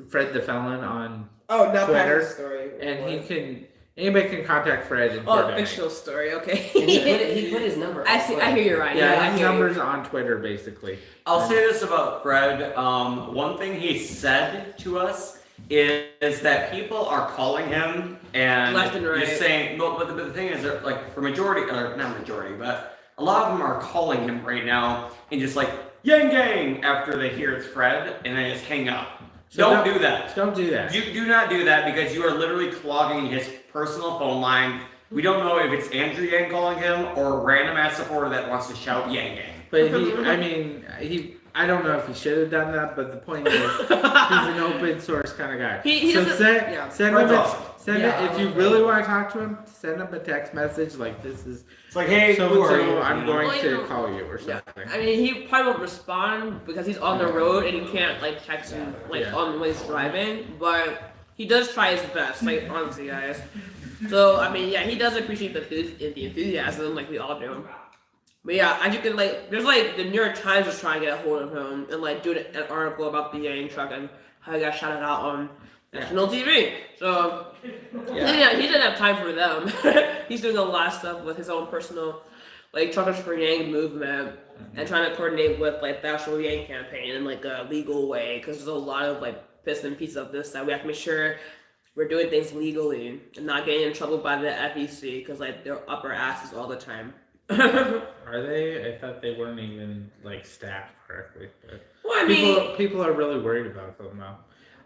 Fred the Felon on Oh, not Twitter, Passion's story. and anybody can contact Fred and Oh, fictional story. Okay. He put his number. I see. I hear you right. Yeah, I his hear you. number's on Twitter basically. I'll say this about Fred. One thing he said to us is that people are calling him and Left and right. just saying, no, but the thing is, that, like, for majority, or not majority, but a lot of them are calling him right now and just like, Yang Gang, after they hear it's Fred, and they just hang up. So Don't do that. Don't do that. Do not do that because you are literally clogging his personal phone line. We don't know if it's Andrew Yang calling him or a random ass supporter that wants to shout Yang Gang. But I don't know if he should have done that, but the point is, he's an open source kind of guy. He so doesn't- send yeah. him Fred's a, awesome. if you really want to talk to him, send him a text message like this is It's like, hey, so who and are you? so. I'm You know? going Well, to you know- call you or Yeah. something. I mean, he probably won't respond because he's on the road and he can't text him on when he's driving. But he does try his best. Honestly, guys. So I mean, yeah, he does appreciate the enthusiasm, like we all do. But yeah, as you can there's the New York Times was trying to get a hold of him and do an article about the Yang truck and how he got shouted out on national TV. So he didn't have time for them. He's doing a lot of stuff with his own personal Truckers for Yang movement and trying to coordinate with the actual Yang campaign in a legal way because there's a lot of bits and pieces of this that we have to make sure we're doing things legally and not getting in trouble by the FEC because they're up our asses all the time. Are they? I thought they weren't even staffed correctly. But Well, I mean, people are really worried about them now.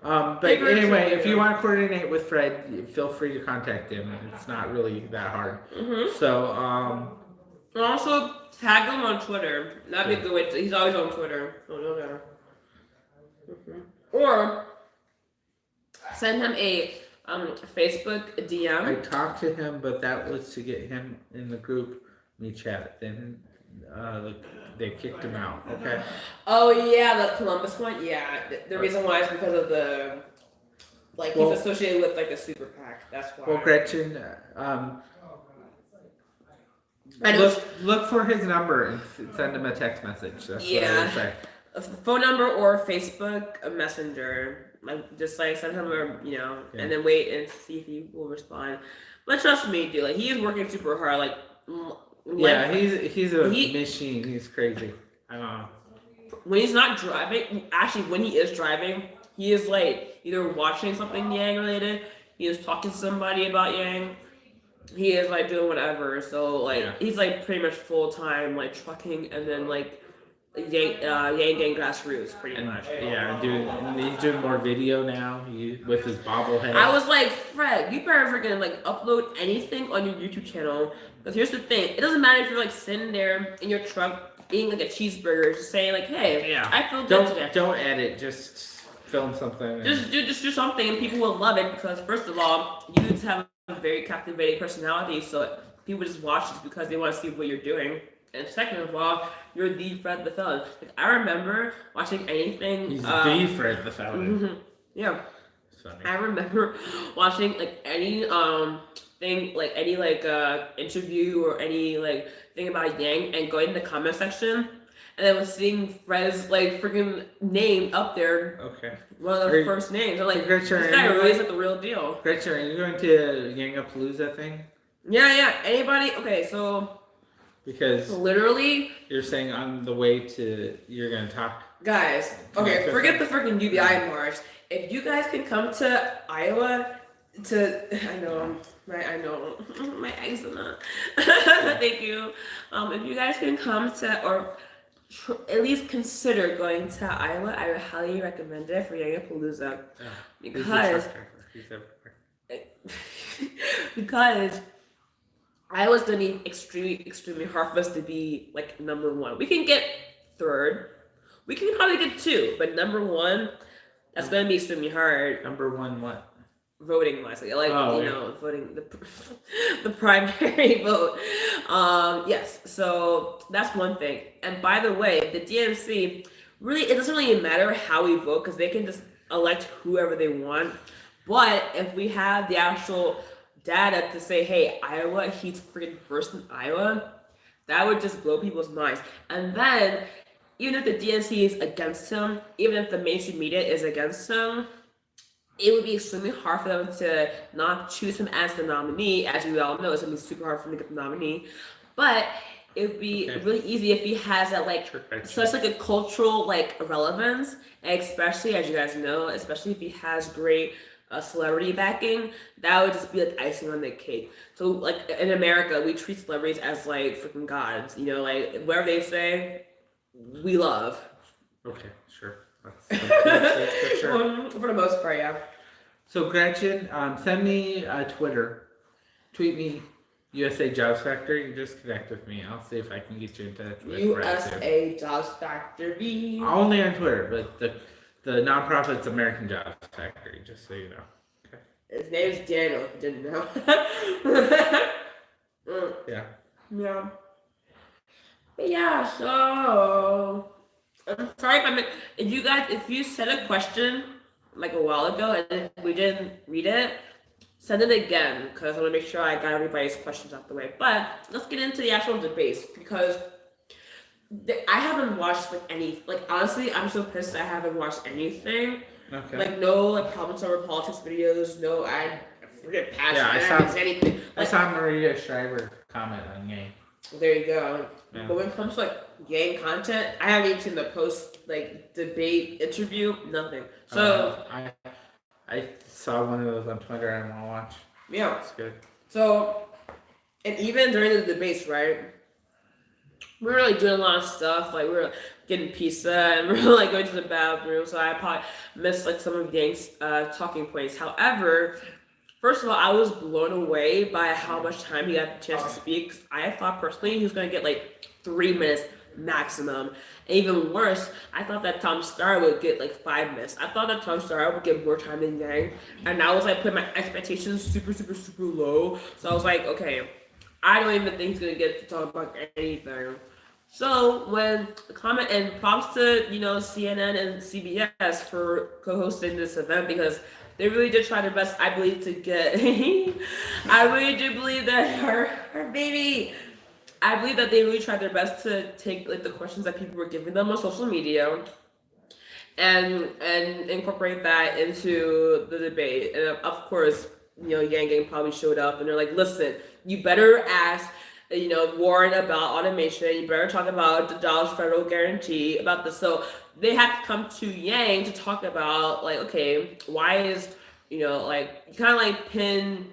But They were anyway, trying if to- you want to coordinate with Fred, feel free to contact him. It's not really that hard. mhm. So And also, tag him on Twitter. That'd be a good way to, he's always on Twitter. So no matter. Or send him a Facebook I DM. talked to him, but that was to get him in the group me chat. Then they kicked him out. Okay. Oh yeah, the Columbus one. Yeah, the reason why is because of the Well- he's associated with like a super PAC. That's why. Well, Gretchen, I know. look for his number and send him a text message. That's what I Yeah. would say. A phone number or Facebook Messenger. Like just like send him a Yeah. and then wait and see if he will respond. But trust me, dude. Like he is working super hard. Like Yeah, he's a he- machine. He's crazy. I don't know. when he's not driving. Actually, when he is driving, he is like either watching something Yang related. He is talking to somebody about Yang. He is like doing whatever. So like he's like pretty much full time like trucking and then like Yang Gang Grassroots pretty much. Yeah, he's doing more video now. With his bobblehead. I was like, Fred, you better freaking like upload anything on your YouTube channel. Because here's the thing, it doesn't matter if you're like sitting there in your truck eating like a cheeseburger, just saying like, hey, I feel good today. Don't edit. Just film something. Just do something and people will love it because first of all, you have a very captivating personality, so people just watch this because they want to see what you're doing. And second of all, you're the Fred the Felon. Like I remember watching anything. He's the Fred the Felon. Yeah. It's funny. I remember watching like any thing, like any like interview or any like thing about Yang and going to the comment section and then was seeing Fred's like freaking name up there. Okay. One of the first names. I'm like, this Gretchen, guy really is like the real deal. Gretchen, are you going to Yangapalooza thing? Yeah. Anybody? Okay, so Because literally, you're saying on the way to, you're going to talk. guys. Okay, forget the freaking UBI march. If you guys can come to Iowa, I know my eczema. Thank you. If you guys can come to or at least consider going to Iowa, I would highly recommend it for Yangapalooza because Iowa's gonna be extremely hard for us to be like number one. We can get third, we can probably get two, but number one, that's gonna be extremely hard. Number one, what? Voting wise, voting the primary vote. Yes, so that's one thing. And by the way, the DNC really it doesn't really matter how we vote because they can just elect whoever they want. But if we have the actual data to say, hey, Iowa, he's freaking first in Iowa, that would just blow people's minds. And then even if the DNC is against him, even if the mainstream media is against him, it would be extremely hard for them to not choose him as the nominee. As we all know, it's gonna be super hard for him to get the nominee. But it would be really easy if he has that like such like a cultural like relevance, and especially as you guys know, especially if he has great celebrity backing, that would just be like icing on the cake. So like in America, we treat celebrities as like freaking gods. You know, like whatever they say, we love. Okay, sure. That's sure. For the most part, yeah. So Gretchen, send me Twitter. Tweet me USA Jobs Factory. Just connect with me. I'll see if I can get you in touch with USA Jobs Factory. Only on Twitter, but the nonprofit's American Jobs Factory, just so you know. Okay. His name's Daniel, if you didn't know. Yeah. Yeah. But yeah, so I'm sorry if you said a question like a while ago and if we didn't read it, send it again because I want to make sure I got everybody's questions out the way. But let's get into the actual debates because I haven't watched like any, like honestly, I'm so pissed I haven't watched anything. Okay. Like no like problem solver politics videos, no I forget past anything. I saw Maria Shriver comment on Yang. There you go. Yeah. But when it comes to like Yang content, I haven't even seen the post like debate interview, nothing. So I saw one of those on Twitter. I want to watch. yeah, It's good. so and even during the debates, right? We were like doing a lot of stuff, like we were getting pizza and we were like going to the bathroom, so I probably missed like some of Yang's talking points. However, First of all, I was blown away by how much time he got the chance to speak. 'Cause I thought personally he was gonna get like 3 minutes maximum. And even worse, I thought that Tom Star would get like 5 minutes. I thought that Tom Star would get more time than Yang, and I was like putting my expectations super, super, super low. So I was like, okay, I don't even think he's gonna get to talk about anything. So when the comment and props to CNN and CBS for co-hosting this event because they really did try their best, I believe, to get. I really do believe that her baby. I believe that they really tried their best to take like the questions that people were giving them on social media and incorporate that into the debate. And of course, Yang Gang probably showed up and they're like, listen, you better ask Warren about automation. You better talk about the Dollars federal guarantee about this. So they have to come to Yang to talk about like, okay, why is like you kind of like pin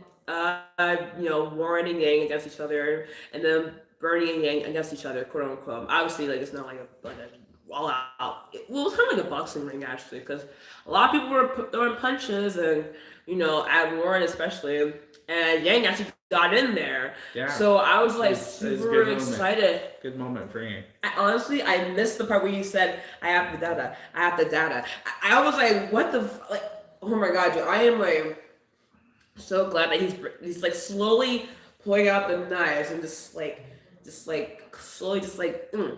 Warren and Yang against each other, and then Bernie and Yang against each other, quote unquote. Obviously, like it's not like a all out. Well, it was kind of like a boxing ring actually, because a lot of people were throwing punches, and at Warren especially, and Yang actually got in there. Yeah. So I was like It's a super good excited. Good moment for Yang. Honestly, I missed the part where you said, "I have the data. I have the data." I was like, "What the like?" Oh my god, dude! I am like so glad that he's like slowly pulling out the knives and just slowly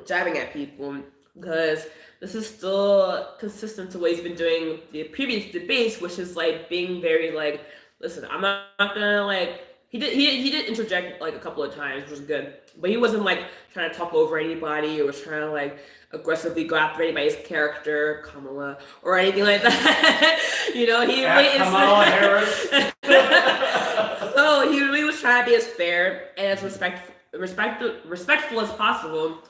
jabbing at people, because this is still consistent to what he's been doing the previous debates, which is like being very like, listen, I'm not gonna like. He did interject like a couple of times, which was good, but he wasn't like trying to talk over anybody or was trying to like aggressively go after anybody's character, Kamala, or anything like that. He really is. Kamala Harris. So he really was trying to be as fair and as respectful as possible.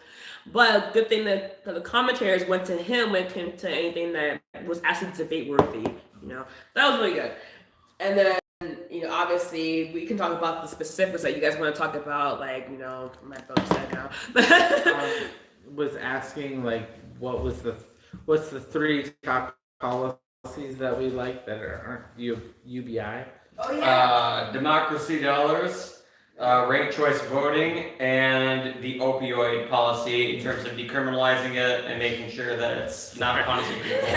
But good thing that the commentators went to him when it came to anything that was actually debate worthy. That was really good. And then obviously we can talk about the specifics that you guys want to talk about, like my phone said now. Was asking like what's the 3 top policies that we like that aren't UBI? Oh yeah. Democracy dollars, ranked choice voting, and the opioid policy in terms of decriminalizing it and making sure that it's not punishing people.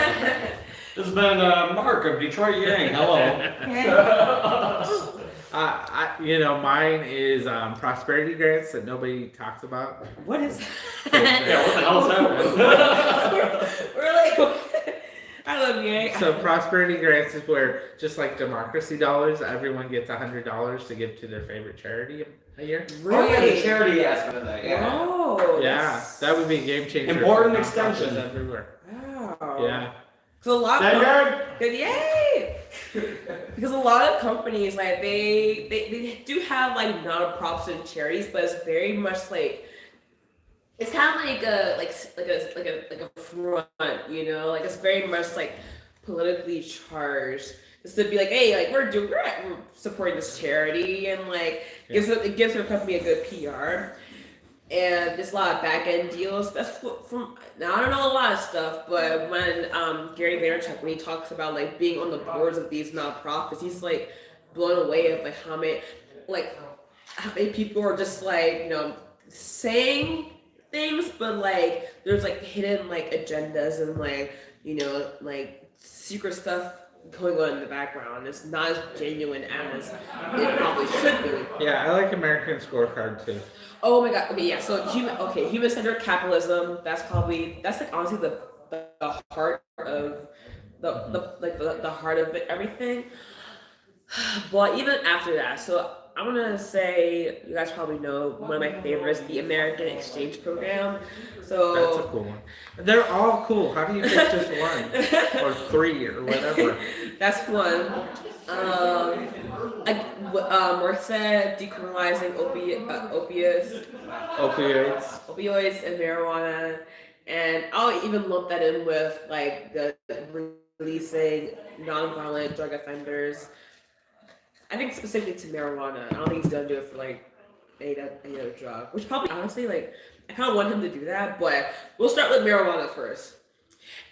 This has been Mark of Detroit Yang. Hello. Mine is prosperity grants that nobody talks about. What is Yeah, what the hell is that? We're like, I love you. So prosperity grants is where, just like democracy dollars, everyone gets $100 to give to their favorite charity a year. Oh yeah, the charity aspect of that. Yeah. Oh, Yeah, that would be a game changer. Important for nonprofits extension. everywhere. Wow. Yeah. So a lot Good. good, yay! Because a lot of companies like they do have like non-profits and charities, but it's very much like it's kind of like a front, like it's very much like politically charged. Just to be like, hey, like we're supporting this charity, and like it gives their company a good PR. And there's a lot of back end deals. That's from now. I don't know a lot of stuff, but when Gary Vaynerchuk, when he talks about like being on the boards of these nonprofits, he's like blown away of like how many people are just like saying things, but like there's like hidden like agendas and like like secret stuff going on in the background. It's not as genuine as it probably should be. Yeah, I like American Scorecard too. Oh my god. Okay, yeah. So human-centered capitalism. That's like honestly the heart of the heart of it, everything. But even after that, so I'm gonna say you guys probably know one of my favorites, the American Exchange Program. So That's a cool one. They're all cool. How do you pick just one or 3 or whatever? That's one. Mark said decriminalizing opioids and marijuana, and I'll even lump that in with like the releasing nonviolent drug offenders. I think specifically to marijuana. I don't think he's gonna do it for like any other drug, which probably honestly like I kind of want him to do that, but we'll start with marijuana first.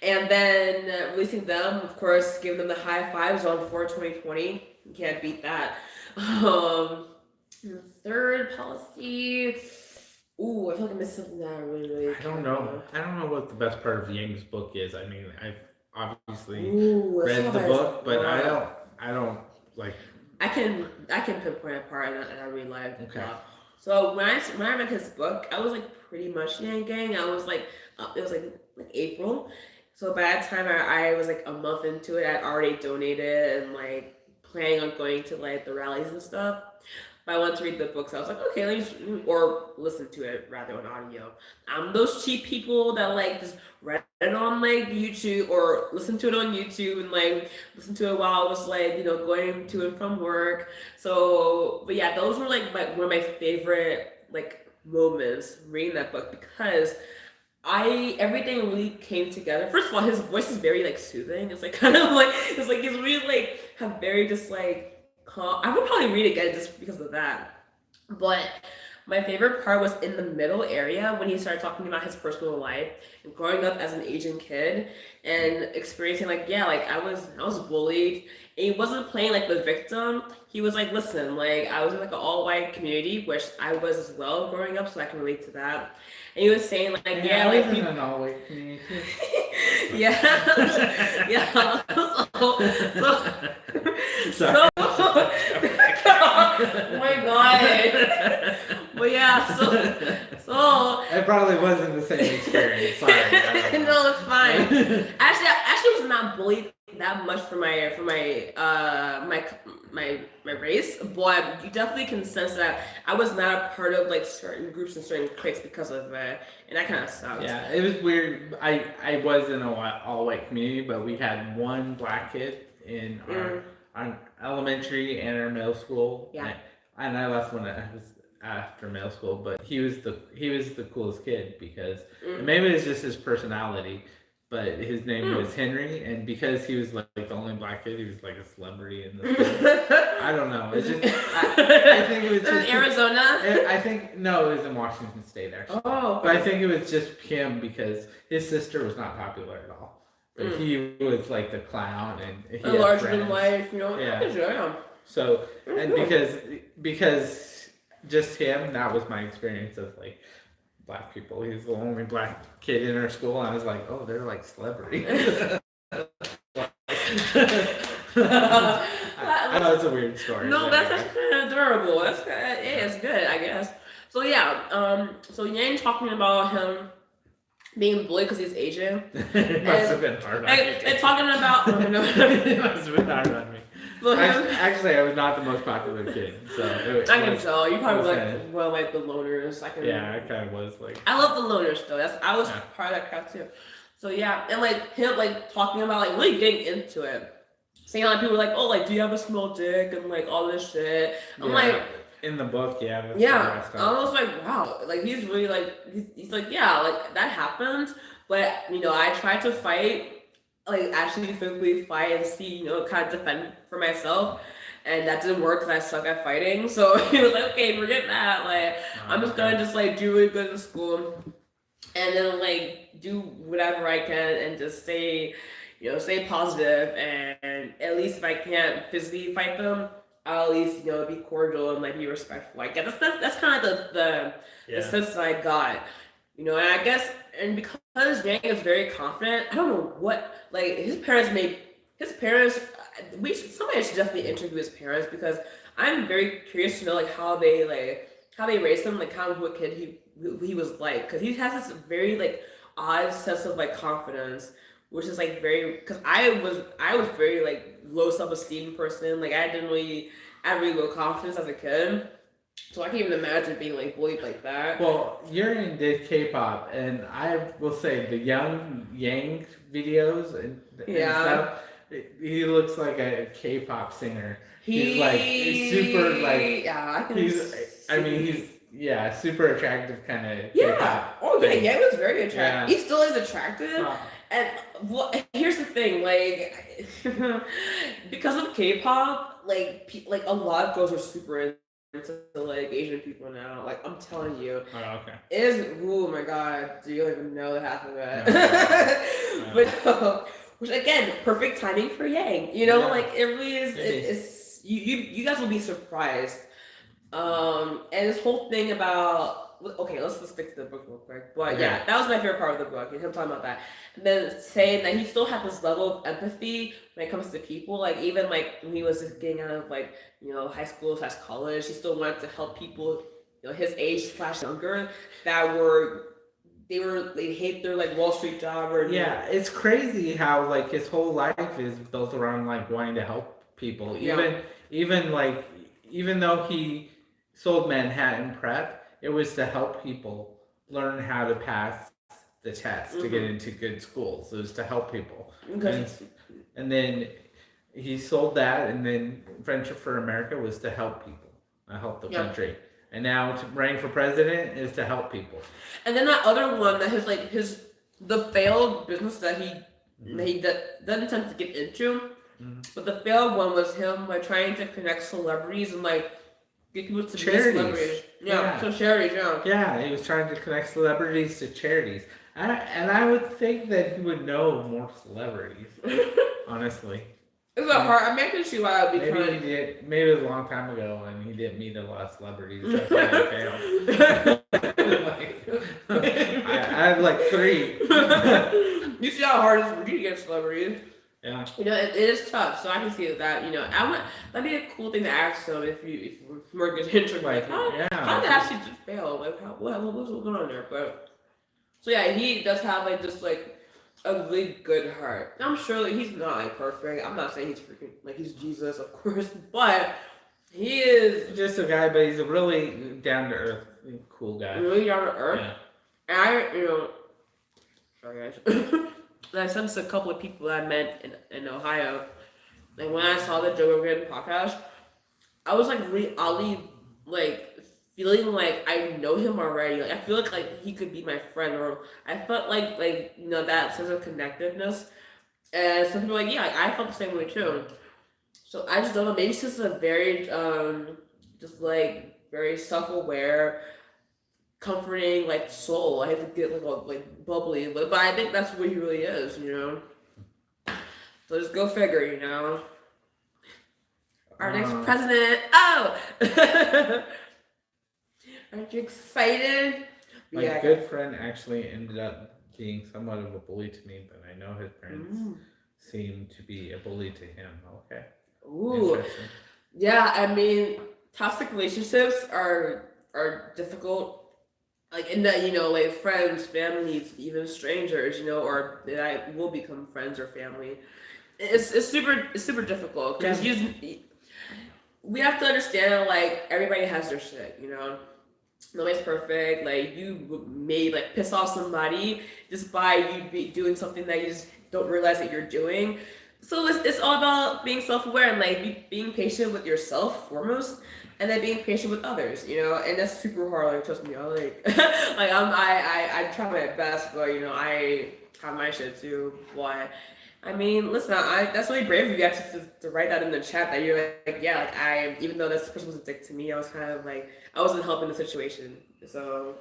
And then releasing them, of course, giving them the high fives on 4/20/20. You can't beat that. Um, third policy. Ooh, I feel like I missed something that I really. I don't know. I don't know what the best part of Yang's book is. I mean, I've obviously Ooh, let's read talk the about book, his but book. I don't like. I can pinpoint a part and I really like. Okay. So when I read his book, I was like pretty much Yang Gang. I was like, it was like April. So by that time, I was like a month into it. I'd already donated and like planning on going to like the rallies and stuff. But I wanted to read the books. I was like, okay, let me or listen to it rather on audio. Those cheap people that like just read it on like YouTube or listen to it on YouTube and like listen to it while I was like going to and from work. So, but yeah, those were like one of my favorite like moments reading that book because everything really came together. First of all, his voice is very like soothing. It's like kind of like it's like he's really like have very just like calm. I would probably read it again just because of that. But my favorite part was in the middle area when he started talking about his personal life and growing up as an Asian kid and experiencing like I was bullied and he wasn't playing like the victim. He was like, listen, like I was in like an all-white community, which I was as well growing up, so I can relate to that. And he was saying like, I like was in an all-white community too. yeah, yeah. Sorry. Oh my god. But yeah, so It probably wasn't the same experience. Sorry. no, it's fine. Actually was not bullied that much for my race, but you definitely can sense that I was not a part of like certain groups and certain cliques because of it, and that kind of sucked. Yeah, it was weird. I was in an all-white community, but we had one black kid in our elementary and our middle school. Yeah. And I left when I was after middle school, but he was the coolest kid because and maybe it's just his personality, but his name was Henry, and because he was like the only black kid, he was like a celebrity in the school. I don't know. It's just I think it was just in Arizona. I think no, it was in Washington State actually. Oh, okay. But I think it was just him because his sister was not popular at all. But he was like the clown, and he had larger friends. than life, Yeah. Yeah. So and because just him, that was my experience of like black people. He's the only black kid in our school, and I was like, oh, they're like celebrities. I know it's a weird story. No, that's actually kind of adorable. That's it's good, I guess. So yeah, so Yang talking about him being bullied because he's Asian. It must have been hard on me. And talking about It must have been hard on me. Actually, I was not the most popular kid, so I can tell. You probably kinda, like like the loners. Yeah, I kind of was like. I love the loners though. I was part of that crowd too. So yeah, and like him like talking about like really getting into it, saying like people were like, oh, like do you have a small dick and like all this shit. I'm like. In the book, yeah. I was like, wow, like he's really like he's like, yeah, like that happened, but I tried to fight, like actually physically fight and see, kind of defend for myself, and that didn't work because I suck at fighting. So he was like, okay, forget that. Like I'm just gonna just like do really good in school, and then like do whatever I can and just stay positive, and at least if I can't physically fight them, I'll at least be cordial and like be respectful. Like that's kind of the sense that I got, and I guess because Yang is very confident. I don't know what like his parents. Somebody should definitely interview his parents because I'm very curious to know like how they raised him, like kind of what kid he was like, because he has this very like odd sense of like confidence, which is like very, because I was very like low self-esteem person. Like I had really low confidence as a kid, so I can't even imagine being like bullied like that. Well, Yurian did K-pop, and I will say the young Yang videos and stuff. He looks like a K-pop singer. He's like super like he's super attractive kind of K-pop. Oh yeah, Yang was very attractive. He still is attractive. And here's the thing, like because of K-pop, like a lot of girls are super into like Asian people now. Like I'm telling you, oh my god, do you even know the half of it? But which again, perfect timing for Yang. Like it really is. you guys will be surprised. And this whole thing about okay, let's just stick to the book real quick. But Okay. yeah, that was my favorite part of the book, and him talking about that. And then saying that he still had this level of empathy when it comes to people. Like even like when he was just getting out of like, high school / college, he still wanted to help people, his age / younger that they hate their like Wall Street job or Yeah, it's crazy how like his whole life is built around like wanting to help people. Even though he sold Manhattan Prep, it was to help people learn how to pass the test to get into good schools. It was to help people. And then he sold that, and then Venture for America was to help people, help the country. And now running for president is to help people. And then that other one that the failed business that he doesn't tend to get into, but the failed one was him like trying to connect celebrities and like get people to Charities. Celebrities. So charities, Yeah, he was trying to connect celebrities to charities. And I would think that he would know more celebrities, honestly. It's a hard. I can see why it would be Maybe he did. Maybe it was a long time ago, and he didn't meet a lot of celebrities. That's why he failed. I have like 3. You see how hard it is for you to get celebrities. Yeah. It is tough. So I can see that. That'd be a cool thing to ask them if we're good into like how did that actually just fail? Like what was going on there? But so yeah, he does have like just like a really good heart. I'm sure that he's not like perfect. I'm not saying he's freaking like he's Jesus, of course, but he is just a guy, but he's a really down to earth, cool guy. Really down to earth. Yeah. And sorry guys. And I sent this to a couple of people that I met in Ohio. Like when I saw the Joe Rogan podcast, I was like really oddly like feeling like I know him already. Like I feel like he could be my friend, or I felt like that sense of connectedness. And some people were like, yeah, I felt the same way too. So I just don't know. Maybe it's just a very just like very self-aware, comforting like soul. I have to get like bubbly, but I think that's what he really is, So just go figure, Our next president. Oh, aren't you excited? My good friend actually ended up being somewhat of a bully to me, but I know his parents seem to be a bully to him. Okay. Ooh. Yeah, I mean, toxic relationships are difficult. Like in that, like friends, families, even strangers, or that I will become friends or family. It's super difficult because we have to understand like everybody has their shit, Nobody's perfect. Like you may like piss off somebody just by you doing something that you just don't realize that you're doing. So it's all about being self-aware and like being patient with yourself foremost, and then being patient with others, and that's super hard. Like trust me, I try my best, but I have my shit too. But I mean, listen, that's really brave of you guys to write that in the chat that you're like, yeah, like even though this person was a dick to me, I was kind of like I wasn't helping the situation. So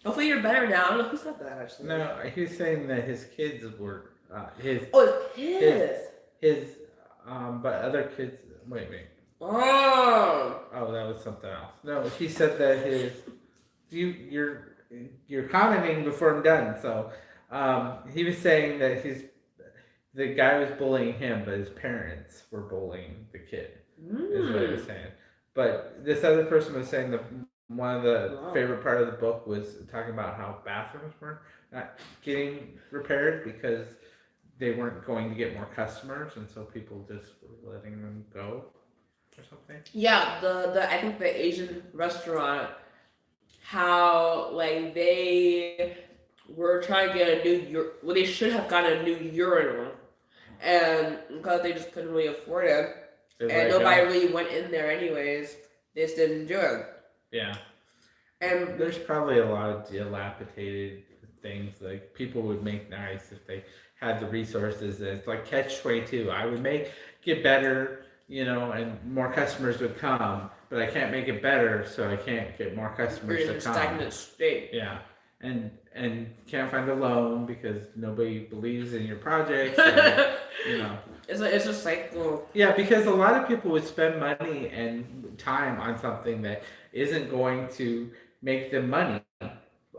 hopefully you're better now. I don't know who said that actually. No, he was saying that his kids were his but other kids. Wait. Oh, that was something else. No, he said that you're commenting before I'm done. So, he was saying that the guy was bullying him, but his parents were bullying the kid. Is what he was saying. But this other person was saying that one of the favorite part of the book was talking about how bathrooms were not getting repaired because they weren't going to get more customers, and so people just were letting them go. Or something. Yeah, I think the Asian restaurant, how like they were trying to get they should have gotten a new urinal, and because they just couldn't really afford it, and nobody really went in there anyways, they just didn't do it. Yeah, and there's probably a lot of dilapidated things like people would make nice if they had the resources. It's like catch-22. I would make it better. And more customers would come, but I can't make it better, so I can't get more customers to come. Stagnant state. Yeah, and can't find a loan because nobody believes in your project. So, It's a cycle. Yeah, because a lot of people would spend money and time on something that isn't going to make them money.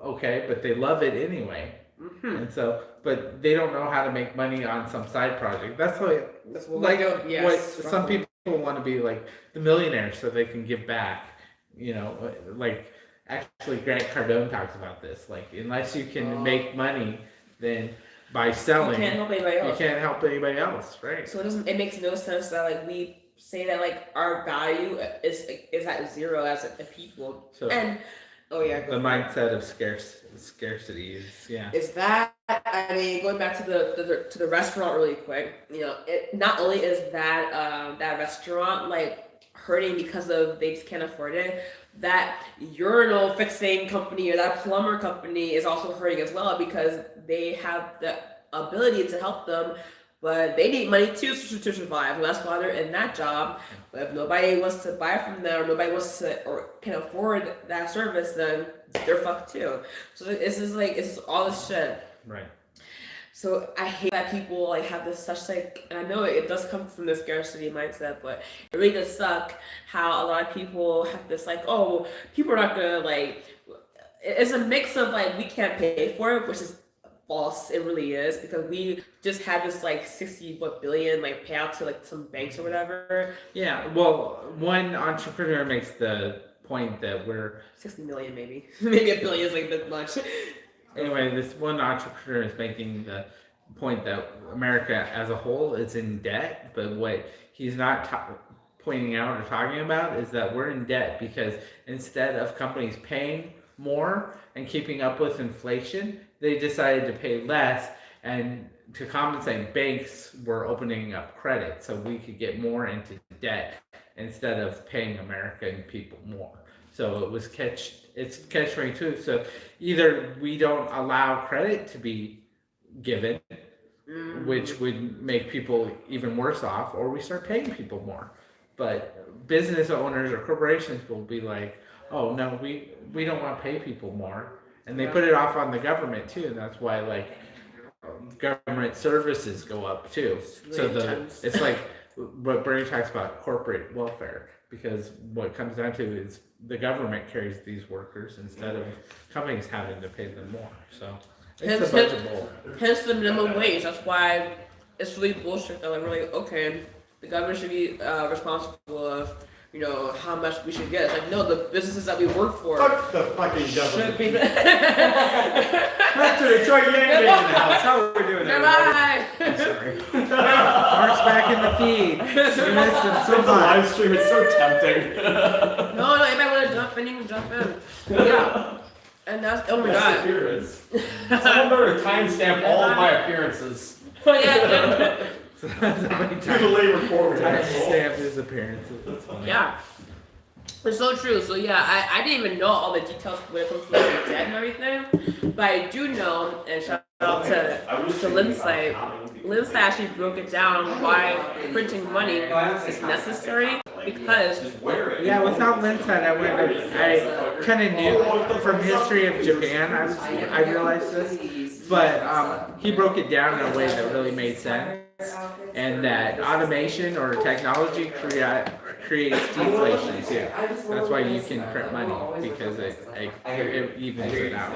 Okay, but they love it anyway. Mm-hmm. And so, but they don't know how to make money on some side project. That's what like yes, what some people want to be like the millionaire so they can give back. You know, like actually Grant Cardone talks about this. Like, unless you can make money, then by selling, you can't help anybody else. You can't help anybody else, right? So it makes no sense that like we say that like our value is at zero as a people. So, and the mindset of scarcity is that, I mean, going back to the restaurant really quick, you know, it not only is that that restaurant like hurting because of they just can't afford it, that urinal fixing company or that plumber company is also hurting as well because they have the ability to help them, but they need money too to survive. And that's why they're in that job. But if nobody wants to buy from them, or nobody wants to or can afford that service, then they're fucked too. So it's all this shit. Right. So I hate that people like have this such like, and I know it does come from the scarcity mindset, but it really does suck how a lot of people have this like, oh, people are not gonna like. It's a mix of like we can't pay for it, which is false. It really is, because we just had this like 60 billion like payout to like some banks or whatever. Yeah. Well, one entrepreneur makes the point that we're 60 million maybe maybe a billion is like this much. Anyway, this one entrepreneur is making the point that America as a whole is in debt, but what he's not pointing out or talking about is that we're in debt because instead of companies paying more and keeping up with inflation, they decided to pay less, and to compensate, banks were opening up credit so we could get more into debt instead of paying American people more. So it was it's catch-22. So either we don't allow credit to be given, which would make people even worse off, or we start paying people more. But business owners or corporations will be like, oh no, we don't want to pay people more. And they put it off on the government too, and that's why like government services go up too. So it's like what Bernie talks about, corporate welfare, because what comes down to is the government carries these workers instead of companies having to pay them more. So it's a bunch of bull. Hence the minimum wage. That's why it's really bullshit that like we're like, okay, the government should be responsible of, you know, how much we should get. It's like, no, the businesses that we work for Fuck the fucking government. should be. Back to Detroit Yankees in the house. How are we doing Goodbye. I'm sorry. Mark's back in the feed. You missed him so It's a much. live stream, it's so tempting. No, if I want to jump in, you can jump in. Yeah. And that's, oh my god. Appearance. Someone better timestamp all of my appearances. Yeah. Somebody Do the labor forward. stamp his appearances. That's funny. Yeah. It's so true. So yeah, I didn't even know all the details when it comes to like debt and everything, but I do know, and shout out to Lindsay. Lindsay actually broke it down why printing money is necessary, because Yeah, without Lindsay, I kind of knew from history of Japan. I realized this, but he broke it down in a way that really made sense, and that automation or technology creates deflation too. That's why you can print money, because it evens it out.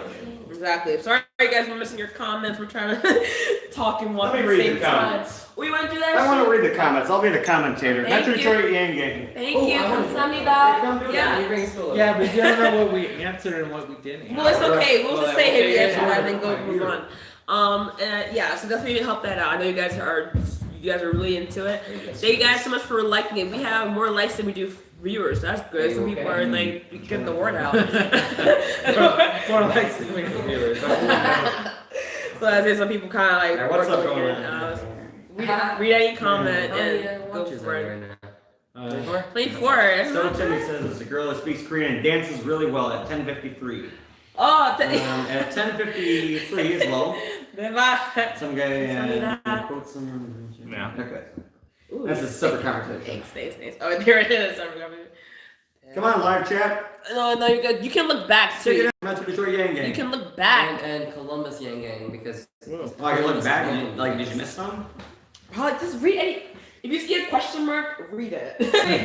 exactly. Sorry guys, we're missing your comments. We're trying to talk and walk Let at me the read same the time. comments. We want to do that. I want to shit? read the comments. I'll be the commentator. Thank Metro you. Detroit Yang Gang. Thank you. Come send me back. Yeah. Yeah, but you don't know what we answered and what we didn't. Well, it's okay. We'll just say hey, we okay, answered that, yeah. and then go move on. Yeah. So definitely help that out. I know you guys are really into it. Thank you guys so much for liking it. We have more likes than we do viewers. That's good. Some people are like getting the word out. More likes than we do viewers. So I think some people kind of like. Yeah, what's up, working going it. Read any comment and go for it. 24. So Timmy says the girl that speaks Korean and dances really well at 10:53. Oh, At 10:53 is low. Some guy quotes some. Yeah. Okay. That's a separate conversation. Thanks. Oh, there it is. Come on, live chat. No, you're good. You can look back Check it too. out. Metro Detroit Yang Gang. You can look back. And Columbus Yang Gang, because Oh, I can look back. Like, did you miss some? Probably just read any. If you see a question mark, read it.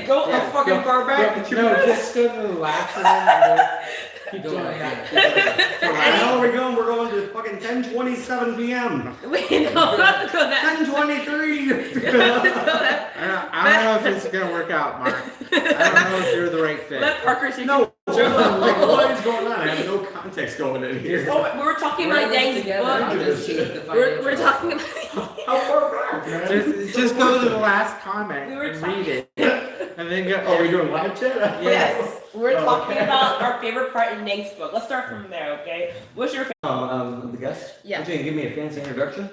Go Yeah, fucking go- far back go- that you No, missed. just go to the last one and keep Go going right back. How are we going? We're going to fucking 10:27 p.m. Wait, no, not to go that. 10:23. I don't know if it's gonna work out, Mark. I don't know if you're the right fit. Let Parker take No, it. like, what is going on? I have no context going in here. Oh, we were talking We're about in this Dang's together. book. Just keep the We're financials. talking about. How far back, man? Just go to the last comment We were and read it, and then go. Are we doing live chat? Yes, we're Oh, talking okay. about our favorite part in Dang's book. Let's start from there, okay? What's your favorite? The guest? Yeah. Would you give me a fancy introduction?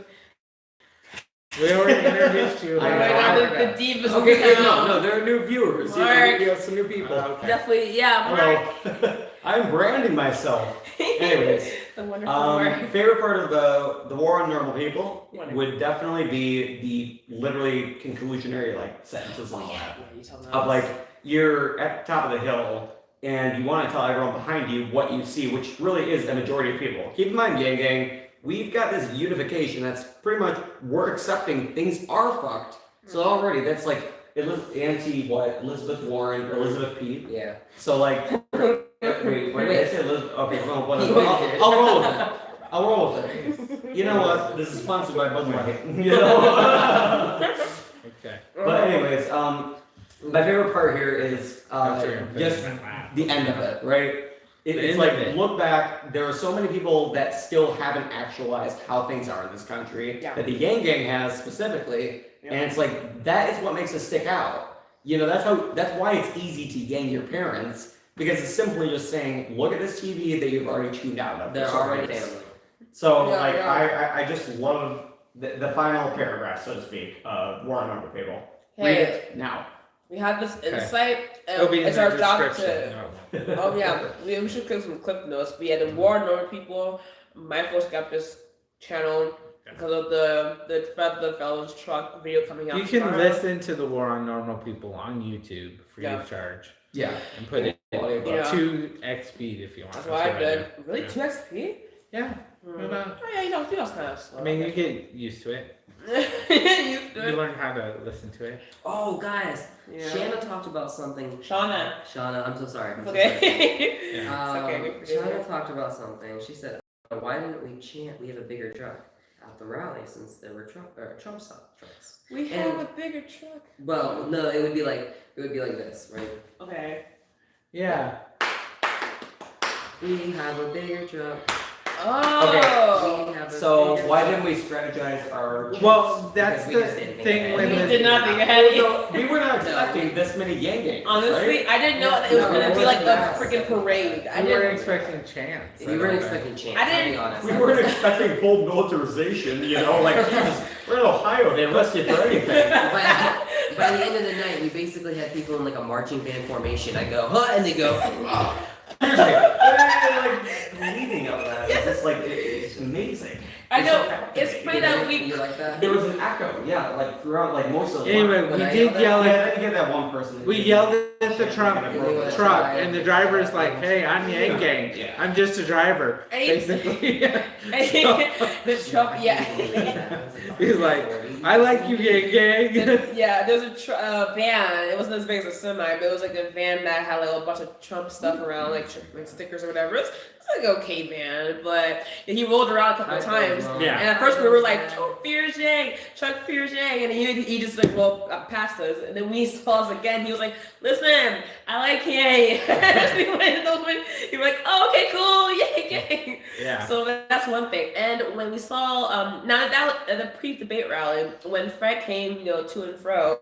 We already introduced you. Oh my god, the divas. Okay, in town. no, there are new viewers. Mark. You have some new people. Okay. Definitely, yeah, Mark. Hello. I'm branding myself. Anyways, The wonderful Mark. favorite part of the war on normal people Wonderful. would definitely be the literally conclusionary like sentences and all that. You tell them. Of like you're at the top of the hill and you want to tell everyone behind you what you see, which really is a majority of people. Keep in mind, gang, we've got this unification that's pretty much we're accepting things are fucked. So already that's like Elizabeth Warren, Elizabeth P. Yeah. So like, wait, I say Elizabeth. Okay, well, I'll roll with it. I'll roll with it. You know what? This is sponsored by Bud Light. You know. Okay. But anyways, my favorite part here is After you're just finished, laugh. the end of it, right? The It's end like of it. look back. There are so many people that still haven't actualized how things are in this country. Yeah. That the Yang Gang has specifically, and it's like that is what makes us stick out. You know, that's why it's easy to yang your parents because it's simply just saying, look at this TV that you've already tuned out of. They're for some already reason. family. So Yeah, like yeah. I just love the final paragraph, so to speak, of War on Normal People. Read Hey, it now. we have this Okay. insight. It'll be in It's the our job description. to. No. Oh yeah, we should click some clip notes. But yeah, the war on normal people, my first got this channel because of the fellows truck video coming out. You can tomorrow. listen to the War on Normal People on YouTube free Yeah. of charge Yeah. and put it Yeah. 2x speed if you want. That's what I I did. do. Really, Yeah. 2XP? Yeah. Mm. Well, Oh yeah, you know that's kind of slow. I mean, you get used to it. you do You it. learn how to listen to it. Oh, guys. Yeah. Shanna talked about something. Shauna. Shauna, I'm so sorry. I'm It's so sorry. okay. Yeah. It's okay, we forgive Shauna you. talked about something. She said, "Why didn't we chant? We have a bigger truck at the rally since there were Trump stop trucks." We have a bigger truck. Well, no, it would be like this, right? Okay. Yeah. We have a bigger truck. Oh. We have a So bigger why truck. didn't we strategize our? Well, that's Because we the just didn't think thing ahead. when We the did not think ahead. No, we were not expecting this many Yang Gangs. Honestly, right? I didn't know that it was No, gonna it be like wasn't a that. freaking parade. I we weren't didn't. expecting chance. We weren't expecting chance. I I'll be didn't- honest. We weren't expecting full militarization. You know, like Jesus, we're in Ohio. They arrest you for anything. By the end of the night, we basically had people in like a marching band formation. I go, huh, and they go, Seriously, like leading up that. It's just like it's amazing. I It's know. so It's captivating. funny that we. you like that? There was an echo, yeah, like throughout, like most of the Anyway, line. we When I did yelled yell Yeah, at then you get that one person. we yelled at the truck, and the driver's like, "Hey, I'm Yang Gang. Yeah. I'm just a driver." Hey. Basically, The Trump, yeah. he's like, "I like you, Yang Gang." Yeah, there was a van. It wasn't as big as a semi, but it was like a van that had like a bunch of Trump stuff around, like stickers or whatever. It's like okay van, but he rolled around a couple of times. Yeah. And at first we were like, Trump fears Yang, Chuck fears Yang, and he just like past us. And then when he saw us again, he was like, listen, I like Yang. He was like, oh, okay, cool, Yang. Yeah. So that's one thing. And when we saw now that at the pre-debate rally, when Fred came, to and fro,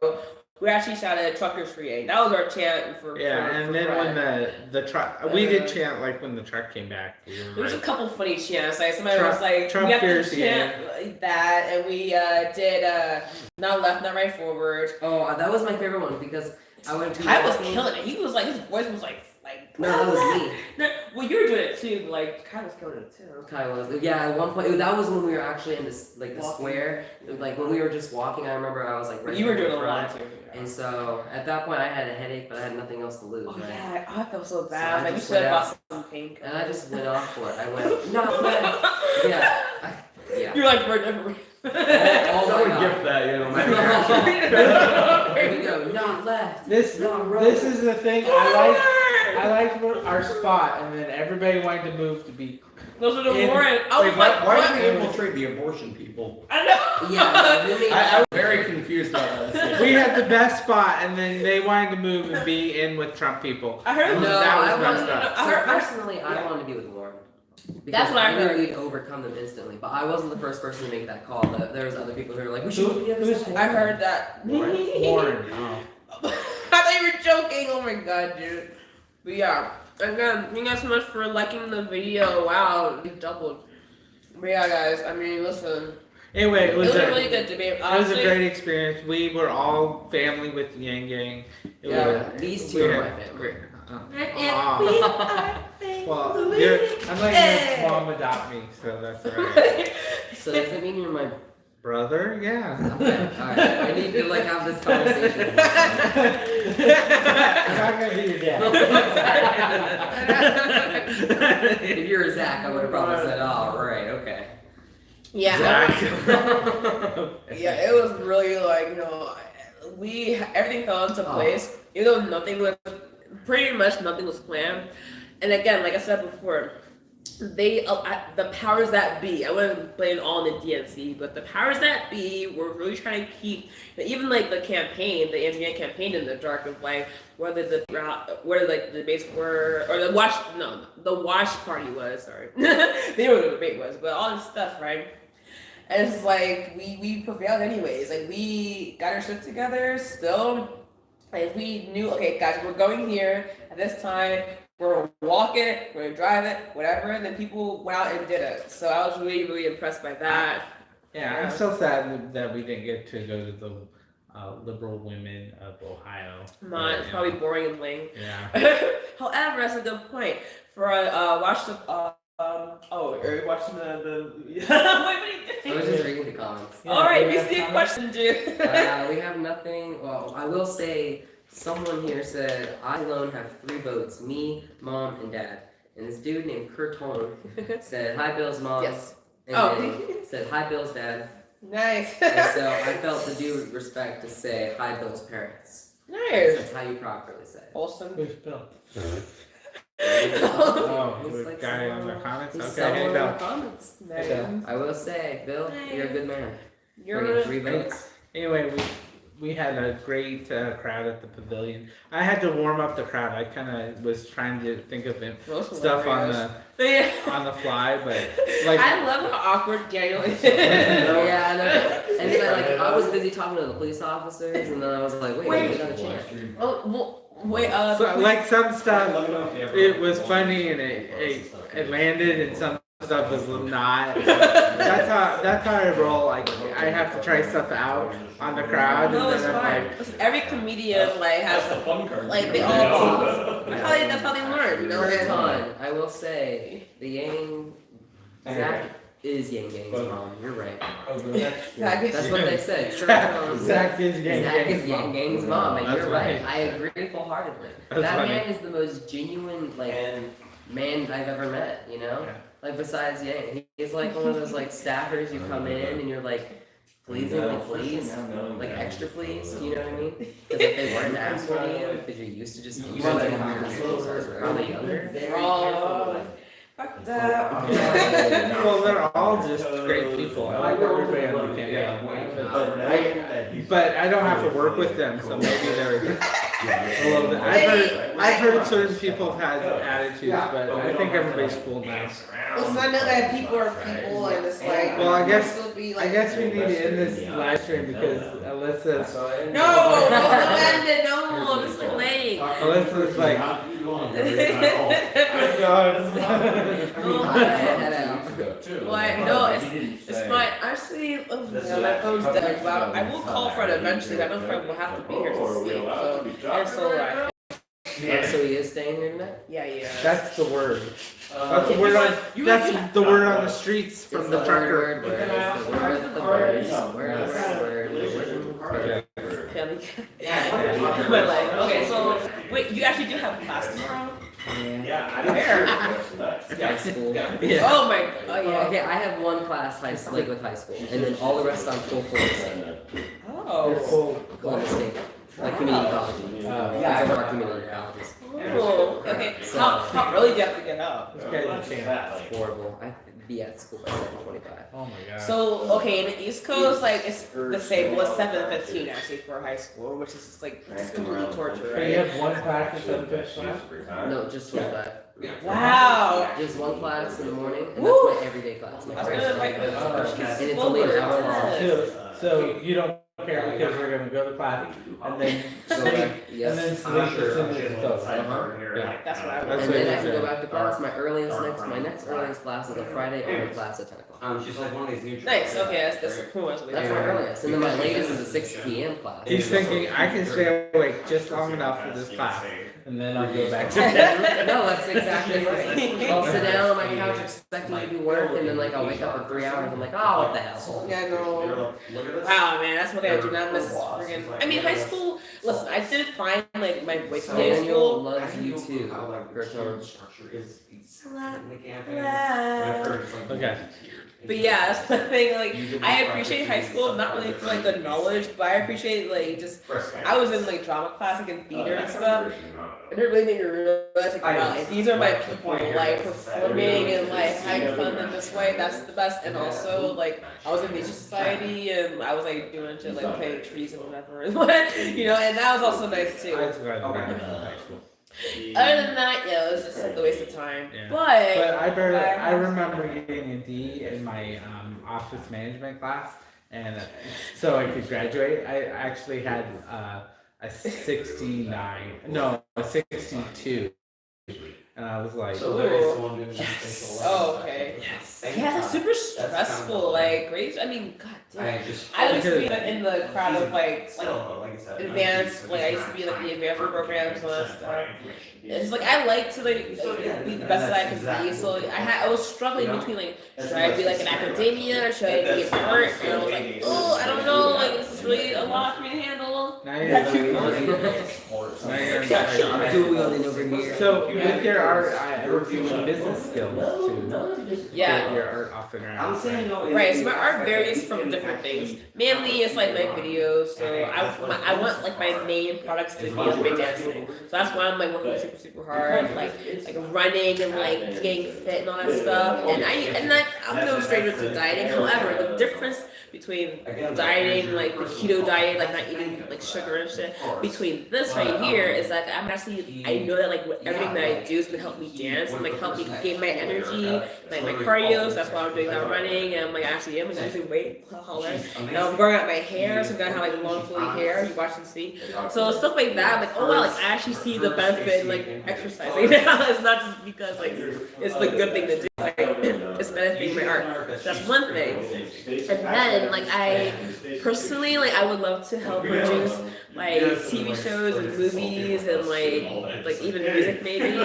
we actually shouted "Truckers for Yang." That was our chant for Yeah, for, and for then Fred. when the truck, we did chant like when the truck came back. We were There was a like, couple funny chants. Like somebody Trump- was like, Trump "We have to fears chant like that," and we did "Not left, not right, forward." Oh, that was my favorite one because I went to. Kai was killing it. He was like, his voice was like. No, that was me. No, well, you were doing it too. But like, Kai was killing it too. Kai was. Yeah, at one point, that was when we were actually in this like the Walking. square. Like when we were just walking, I remember I was like. Right You were there doing in a lot front. too. And so at that point, I had a headache, but I had nothing else to lose. Oh right? yeah, I felt so So bad. I Like, we just should have went bought some pink. And I just went off for it. I went, no, man. Yeah. Yeah. You're like, we're never. Oh Someone my gift that, you know. Here we go. Not left. This is the thing. I liked our spot, and then everybody wanted to move to be. Those are the In- Warren. I was Wait, like, why what? did we infiltrate the abortion people? I know. Yeah, really. I was very confused about this. We had the best spot, and then they wanted to move and be in with Trump people. I heard No, that was I messed wanted. up. I So heard- personally, I yeah. wanted to be with Warren. Because That's what I knew heard. we'd overcome them instantly, but I wasn't the first person to make that call. There was other people who were like, "We should move the other side." I heard that. Warren. Oh. I thought you were joking. Oh my god, dude. But yeah, again, thank you guys so much for liking the video. Wow, you doubled. But yeah, guys, I mean, listen. Anyway, It was a really good debate. It was a Honestly, great experience. We were all family with the Yang Gang. It Yeah. was, These we two are had my family. great- and we are Well, family. I'm letting your mom adopt me, so that's alright. So does that mean you're my? Brother, yeah. Okay, all right. I need to like have this conversation. With myself. I'm not gonna be your dad. If you were Zach, I would have probably said, "Oh, right, okay." Yeah. Zach. Yeah, it was really like, everything fell into place, even though pretty much nothing was planned. And again, like I said before, the powers that be, I wouldn't blame it all on the DNC, but the powers that be were really trying to keep, even like the campaign, the Andrew Yang campaign, in the dark of like whether the debates were, or the watch party was, sorry, they knew what the debate was, but all this stuff, right? And it's like we prevailed anyways. Like we got our shit together still. Like we knew, okay, guys, we're going here at this time. We're gonna walk it, we're gonna drive it, whatever. And then people went out and did it. So I was really, really impressed by that. Yeah, I'm so sad that we didn't get to go to the liberal women of Ohio. It's probably boring and lame. Yeah. However, that's a good point. For watch the are you watching the wait, what are you I doing? was just reading the comments. All right, we see a question, dude. We have nothing. Well, I will say someone here said I alone have 3 votes: me, mom, and dad. And this dude named Kurton said, "Hi, Bill's mom." Yes. And Oh. then said, "Hi, Bill's dad." Nice. And so I felt the due respect to say, "Hi, Bill's parents." Nice. That's how you properly say it. Awesome. Who's Bill? Oh, Oh, He's the like guy on someone- the comments? he's Okay, someone hey in the Bill. comments. nice. I will say, Bill, you're a good man. You're Bringing 3 votes. Anyway, we had a great crowd at the pavilion. I had to warm up the crowd. I kind of was trying to think of it, stuff on the fly, but like I love how awkward Daniel is. Yeah, I know. And then I was busy talking to the police officers, and then I was like, wait, we got a chance. Oh, well, wait. so, like some stuff, it was funny and it landed, and some stuff was not. That's how I roll. Like I have to try stuff out on the crowd, No, and it's then I'm fine. like, Listen, every comedian has the fun card. like they all that's how they learn, you know. First And, time, I will say, the Yang, Zach is Yang Gang's mom. You're right. Zach- That's what they said. Kurton Zach is Zach is Yang Gang's mom, and That's you're right. funny. I agree full-heartedly. That's That funny. man is the most genuine, man I've ever met, you know? Yeah. Like, besides Yang. He's like one of those, staffers you come in and you're like, please, like, extra please, you know what I mean? Because if they weren't asking you, because you're used to just using like assholes, or probably younger. Oh, fuck that. well, they're all just great people. I like everybody on the campaign. But I don't have to work with them, so maybe they're a little bit. I've heard certain people have had attitudes, but I think everybody's cool now. Listen, I know that people are people, and it's like. Well, I guess- still be, I guess we need to end this live stream because Alyssa's No, don't end it. No, it's too late. Alyssa's like, What? No, it's fine. Actually, my phone's dead. But I will call Fred eventually. I know Fred will have to be here to sleep. So it's so right. So he is staying here tonight? Yeah. that's the word. That's the word on. That's the word on the streets from It's the trucker. word. It's the word. The word. Yeah. But like, okay, so wait, you actually do have class tomorrow? Yeah, I High school. Yeah. Oh my. Oh yeah. Okay, I have one class with high school, and then all the rest I'm full course. Oh. Columbus State, like community college. Yeah. It's one of our community colleges. Oh. Okay. How early do you have to get up? This guy's a chance. It's horrible. I have to be at school by 7:25. Oh my god. So okay, in the East Coast, like it's the same. Well, it's 7:15 actually for high school, which is just like just complete torture, So you right? have one class at 7:15? No, just 25. Wow. Just one class in the morning, and Woo. that's my everyday class. My I was first gonna one. invite And it's only an hour long. So you don't care because we're gonna go to class and then Go back, and yes. then sleep as soon as it's over. Yeah, that's what I That's was. And what then I you can said. go back to class. My next earliest class is a Friday only class at 10 o'clock. She's like one of these new. Nice. Okay, that's cool. That's my earliest. And then my latest is a 6 p.m. class. He's thinking I can stay awake just long enough for this class, and then I'll go back to bed. No, that's exactly right. I'll sit down on my couch expecting to do work, and then like I'll wake up in 3 hours. I'm like, oh, what the hell? Yeah, no. Wow, man, that's one thing I do not miss. Friggin'. I mean, high school. Listen, I did find like my voice in high Daniel school. loves you too. Okay. But yeah, that's the thing. Like, I appreciate high school, not really for like the knowledge, but I appreciate like just. I was in like drama class, like in theater and stuff. And it really made me realize like, wow, like, these are my people, like performing and like having fun in this way. That's the best. And also like I was in Nature Society and I was like doing shit like planting trees and whatever, you know. And that was also nice too. I just got to high school. Other than that, yeah, it was just like a waste of time. Yeah. But I remember getting a D in my office management class, and so I could graduate. I actually had a 69, no, a 62, and I was like, oh, okay. yes. Yeah, that's super stressful. Like grades. I mean, god damn. I used to be in the crowd of like advanced. Like I used to be like the advanced programs and all that stuff. It's like I like to like be the best that I can be. So I was struggling between like should I be like in academia or should I be in art? And I was like, oh, I don't know. Like this is really a lot for me to handle. Now you're I'm doing it over here. So with your art, I review business skills to Yeah. get your art off the ground. I'm saying no. Right, so my art varies from different things. Mainly, it's like my videos. So I want like my main products to be like my dancing. So that's why I'm like working super hard, like running and like getting fit and all that stuff. And I'm no stranger to dieting. However, the difference between dieting, like the keto diet, like not eating like sugar and shit, between this right here is that I'm actually I know that like everything that I do is gonna help me dance and like help me gain my energy, like my cardio. So that's why I'm doing that running and I'm like actually I'm losing weight. Now I'm growing out my hair, so I'm gonna have like long flowy hair. You watch and see. So stuff like that, I'm like oh wow, like I actually see the benefit in like exercising now. It's not just because like it's the good thing to do. Like it's benefiting my art. That's one thing. And then like I personally like I would love to help produce like TV shows and movies and like even music maybe.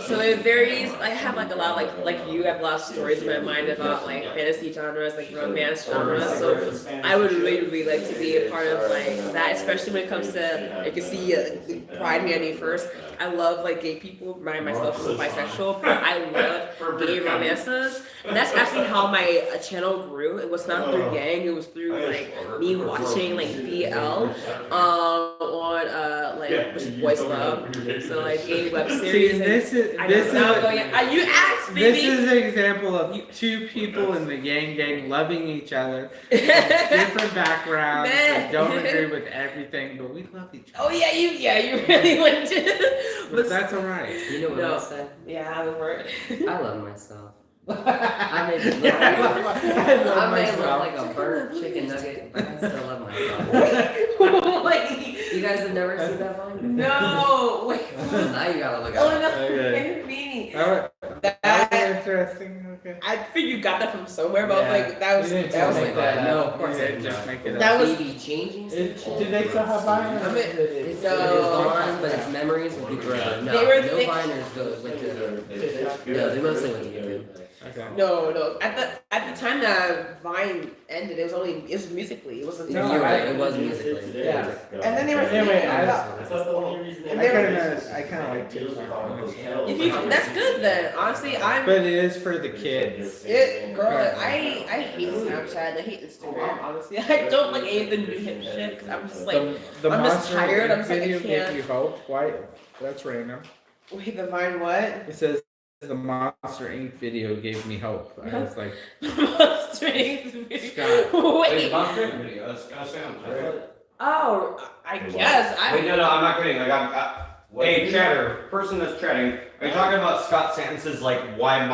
So it varies. I have like a lot like you have a lot of stories in my mind about like fantasy genres, like romance genres. So I would really like to be a part of like that, especially when it comes to you can see Pride Handy first. I love like gay people. Myself is bisexual, but I love gay romances. And that's actually how my channel grew. It was not through gang. It was through like me watching like BL on like which is Boys Love. So like gay web series. See, this is you asked, baby. This is an example of two people in the gang loving each other, from different backgrounds, and don't agree with everything, but we love each other. Oh yeah, you really went to. But that's alright. You know what I said? Yeah, I word. I love myself. I may look like a burnt chicken nugget, but I still love myself. Like, You guys have never seen that line? no. Wait. Now you gotta look Oh at it. no, Okay. Beanie. Alright. That Interesting. Okay. I think you got that from somewhere, but I was like, that was You didn't that was make like that. No, of course You I didn't didn't. just make it up. That was Maybe changing Did station? they still have Vine? I mean, It's No. gone, but its memories will be forever. No, They were- no they- Viners went to no, they mostly went to YouTube. Okay. No. At the time that Vine ended, it was Musically. It wasn't. No, No, it was Musically. Yeah. And then they were Anyway, That's the only reason. And I they're- kind of like TikTok. If you, that's good then. Honestly, I'm. But it is for the kids. I hate Snapchat. I hate Instagram. Honestly, I don't like any of the new hip shit because I'm just like, The I'm just Monster tired, I'm Inc. just like, I video can't. gave you hope. Why? That's random. wait, the Vine what? It says the Monster Inc. video gave me hope. I was like, Scott. Wait, Wait. Monster video. That's gotta sound right. Oh, I guess I. Wait, no, I'm not kidding. Like, hey, chatter, person that's chatting. Are you talking about Scott Santos' like when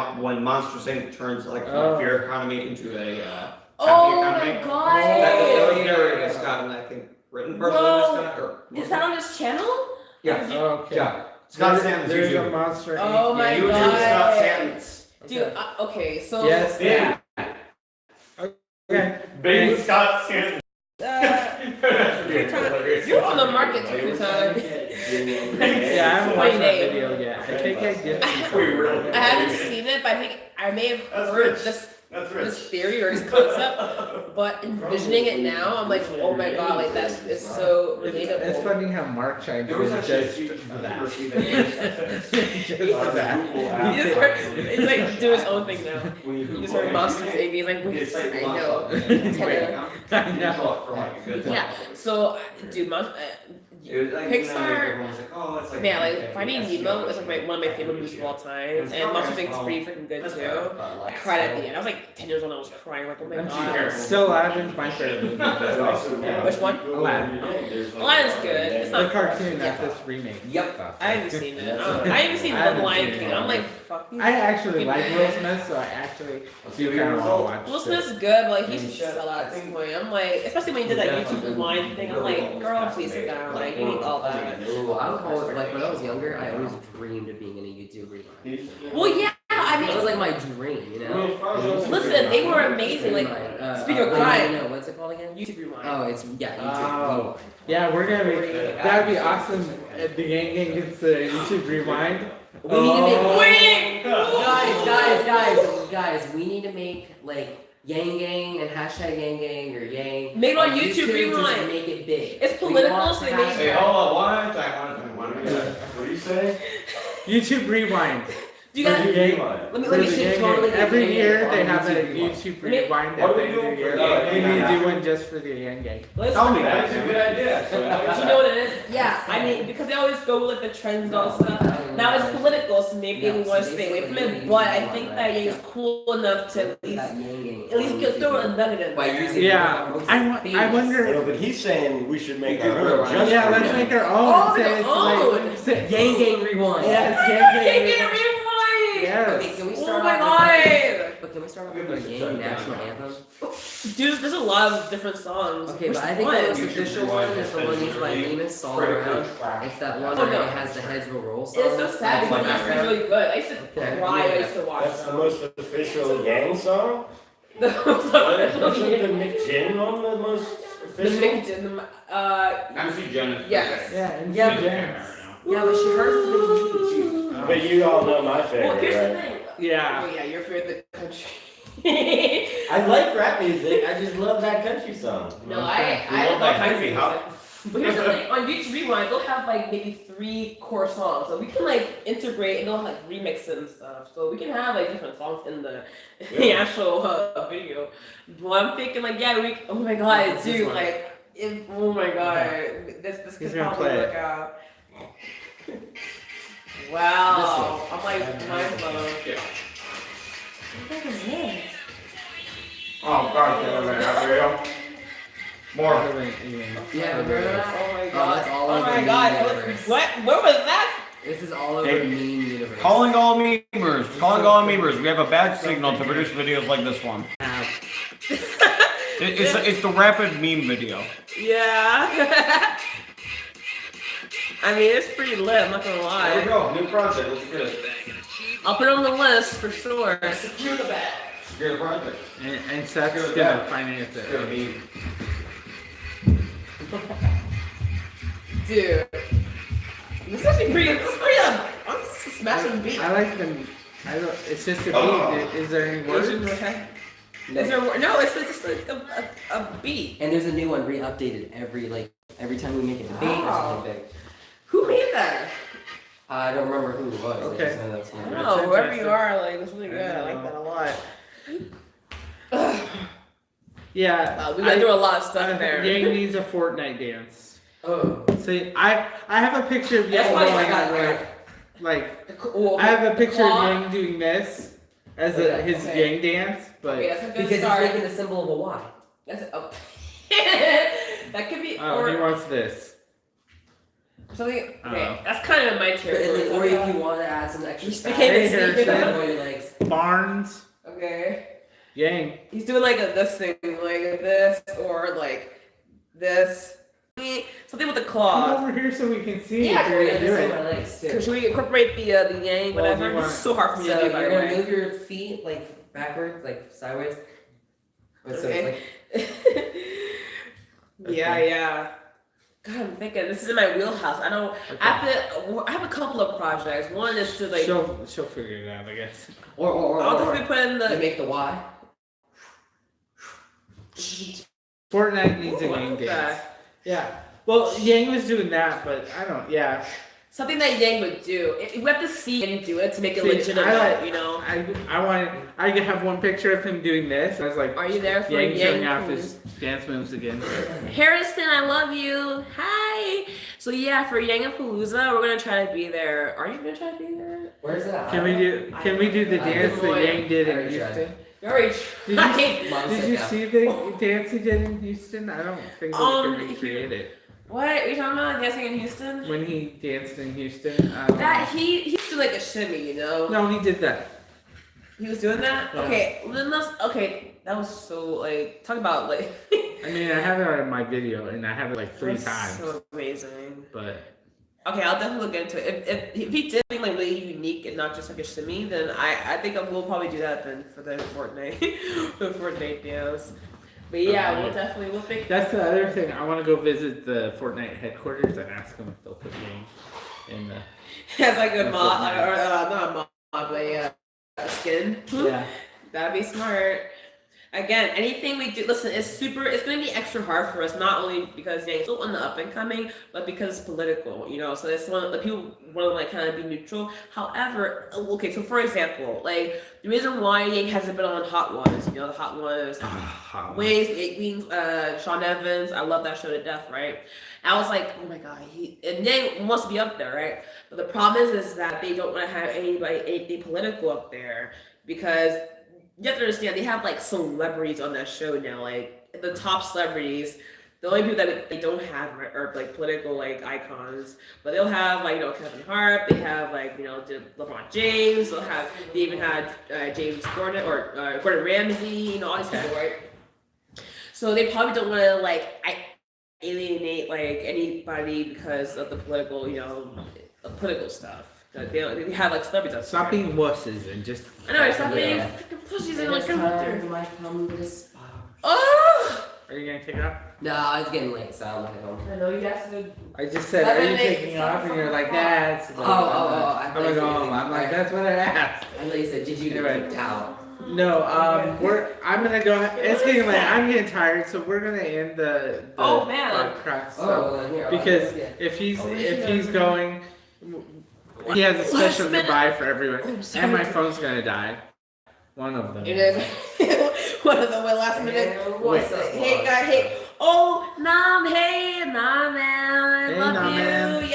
Monster Inc. turns like from a fear economy into a happy Oh economy? my god! That was narrated by Scott, and I think written personally by Scott. Or, Is that on his channel? Yeah. Okay. Yeah. Scott Santos. There's a YouTube. Monster Inc. Oh my YouTube God. Scott Santos. Dude, okay, so. Yes. Yeah. Okay. Big Scott Santos. You're on the market too, son. Yeah, I haven't Funny watched that name. video yet. I think I did. I haven't seen it, but I think I may have That's heard rich. this That's this theory or this concept, but envisioning it now, I'm like, oh my god, like that's it's so It's relatable. funny how Mark chimed There was in actually a just huge for that. controversy Just for that. He just heard, it's like do his own thing now. He just heard Monsters Inc. He's like, wait, I know. I know. Yeah. So, dude, Pixar. Man, like Finding Nemo is like one of my favorite movies of all time, and Monsters Inc. is pretty freaking good too. I cried at the end. I was like 10 years old and I was crying like, oh my god. Still Aladdin's my favorite movie. Which one? Aladdin. Aladdin's good. It's The not cartoon, not this remake. Yep. I haven't seen it. I haven't seen I The Lion haven't seen King. it. I'm like, fuck. I actually like Will Smith, so I actually do kind of want to watch Will it. Smith's good, but like he should sell out at this point. I'm like, especially when he did that YouTube Rewind thing. I'm like, girl, please sit down. Like, you need all that. Ooh, I would call it, like when I was younger, I always dreamed of being in a YouTube rewind. Well, yeah. I It was mean, like my dream, you know? listen, they were amazing. Like, speaking of crime, no, what's it called again? YouTube Rewind. Oh, it's, yeah, Oh. YouTube Rewind. Yeah, we're gonna be. That'd be awesome. If the Gang Gang gets the YouTube Rewind. We need to make, Wait! guys, we need to make, like, Yang Gang and hashtag Yang Gang or Yang. Make it on on YouTube Rewind. Just make it big. It's We political, want so they hashtag- make- Hey, hold on, one time. What do you say? YouTube Rewind. Do you guys? For the Gang- Let me for the see. Gang Gang. totally Every get year Gang they Gang have on a YouTube Rewind. YouTube Let me- Rewind What at are the we end of the doing year. for that? We need to do one just for the Yang Gang. Let's Tell me, that's a good idea. You know what it is? Yeah, I mean, because they always go with like the trends and all stuff. Now it's political, so maybe we want to stay away from it. But I think that Yang is cool enough to at least get throw a nugget in By there. using Yeah, I wonder. No, but he's saying we should make our own. just Yeah, for let's him. make our own. Oh, Say their it's own. like, say, Yang Gang Rewind. yes, Yang Gang Gang. Rewind! Okay, Yes. can we Oh start my off god! But can we start off with our Yang national anthem? Dude, there's a lot of different songs. Okay, Which but I think one? the most official one is the one used by Amos all around. It's that one Oh, that no. has the heads will roll song. It's so sad because That's it's my really good. I used to Okay. cry. I used to watch That's the them. most official Yang song? The most official Isn't Yang. the Mick Jin one the most The official? Mick, MC Jen. yes. Yeah, and Yeah, Gang Gang. Yeah, but she hers is really huge. But you all know my Well, favorite, here's the right? thing. Yeah. Oh yeah, your favorite country. I like rap music. I just love that country song. No, I love love that country country, huh? music. But here's the thing, on YouTube Rewind, they'll have like maybe 3 core songs. So we can like integrate and they'll have like remix it and stuff. So we can have like different songs in the actual video. But I'm thinking like, yeah, oh my god, This dude, one. like, oh my god, this He's could gonna probably play work it. out. Wow, I'm like mind blown. What is this? Oh, God, there you go. More. Yeah, but remember that? Oh my Oh, god. that's all Oh over my Meme god. Universe. What? Where was that? This is all over Hey, Meme Universe. Calling all memers. Calling all memers. We have a bad signal to produce videos like this one. It's the rapid meme video. Yeah. I mean, it's pretty lit, I'm not gonna There we lie. go. New project. Let's get it. I'll put it on the list for sure. Secure the bag. Secure the project. And Seth's gonna finance it. Secure the meme. Dude. This is actually pretty, I'm smashing beat. I like the I don't. It's just a beat. Is there any words? Is there, no, it's just like a beat. And there's a new one re-updated every time we make a debate or something big. Who made that? I don't remember who it was. Okay. I just know that's I one. don't know, whoever you are, like, it's really good. I like that a lot. Yeah. We went through a lot of stuff there. Yang needs a Fortnite dance. Oh. See, I have a picture of That's Yang why I going got like I have a picture of Yang doing this as his Yang dance, but Okay, that's a good Because start. it's making the symbol of a Y. That's that could be he or wants this. something. Okay, that's kind of my chair. Or if you want to add some extra Just fat, became a you secret can of- go your legs. Barnes, Okay, Yang. he's doing like this thing, like this, or like this. Something with the Come claw. over here so we can see Yeah, if you're Yeah, gonna do just it. my legs too. Should we incorporate the yang, Well, whatever? if you want- It's so hard for me So to do, by you're the gonna way. move your feet like backwards, like sideways. So Okay. it's Yeah. God, I'm thinking this is in my wheelhouse. I know. Okay. I have a couple of projects. One is to like. She'll figure it out, I guess. I'll definitely put in you the. make the Y. Fortnite needs a Ooh, I Yang like dance. that. Yeah. Well, Yang was doing that, but I don't. Yeah. Something that Yang would do. We have to see him do it to make it See, legitimate, I like- you know. I could have one picture of him doing this. I was like, Are you there for Yang showing off Yang? his dance moves again. Harrison, I love you. Hi. So yeah, for Yangapalooza, we're gonna try to be there. Are you gonna try to be there? Where's it at? Can we do the dance that Yang did I in already tried. Houston? You're already trying. Mom Did said you no. see the dance he did in Houston? I don't think we can recreate it. What are you talking about? Dancing in Houston? When he danced in Houston, I don't That he used to like a shimmy, you know. know. No, he did that. He was doing that. Yeah. Okay, then okay. That was so like talk about like. I mean, I have it on my video, and I have it like 3 That's times. So amazing. But Okay, I'll definitely look into it. If he did something like really unique and not just like a shimmy, then I think we'll probably do that then for the Fortnite the Fortnite dance. But yeah, Okay. we'll think. that's the other thing. I want to go visit the Fortnite headquarters and ask them if they'll put Yang in the. Has like a That's mod, Fortnite. or not a mod, but a skin. Yeah. That'd be smart. Again, anything we do, listen, it's gonna be extra hard for us, not only because Yang's still on the up and coming, but because it's political, you know, so it's one of the people want to like kind of be neutral. However, okay, so for example, like the reason why Yang hasn't been on Hot Ones, you know, the Hot Ones, Wings, Sean Evans, I love that show to death, right? I was like, oh my god, and Yang wants to be up there, right? But the problem is that they don't want to have anything political up there because you have to understand they have like celebrities on that show now, like the top celebrities. The only people that they don't have are like political like icons, but they'll have like Kevin Hart. They have like LeBron James. They even had James Gordon or Gordon Ramsay. All these people, right? So they probably don't want to like alienate like anybody because of the political political stuff. They have like celebrities. Up Stop there. being wusses and just. I know, stop being Yeah. freaking pussies And and like it's come up time there. might come this power. Oh! Are you gonna take off? No, it's getting late, so I'm heading home. I know you guys did. I just said, are you 7, 8, taking off? And you're like, 7, that's. I thought I'm gonna you go said home. I'm like, you- that's what I asked. I know you said, did you Anyway. get towel? No, I'm gonna go. It's getting late. I'm getting tired, so we're gonna end the Oh, man. podcast. Oh, So, well, here. because yeah. if he's going, he has a special minute. goodbye for everyone, I'm sorry. and my phone's gonna die. One of them. It is. One of the last minute. What's up, Hey Mom? guy, hey. Oh, Nam, hey, Nam, man. I Hey, love Nam, you. man.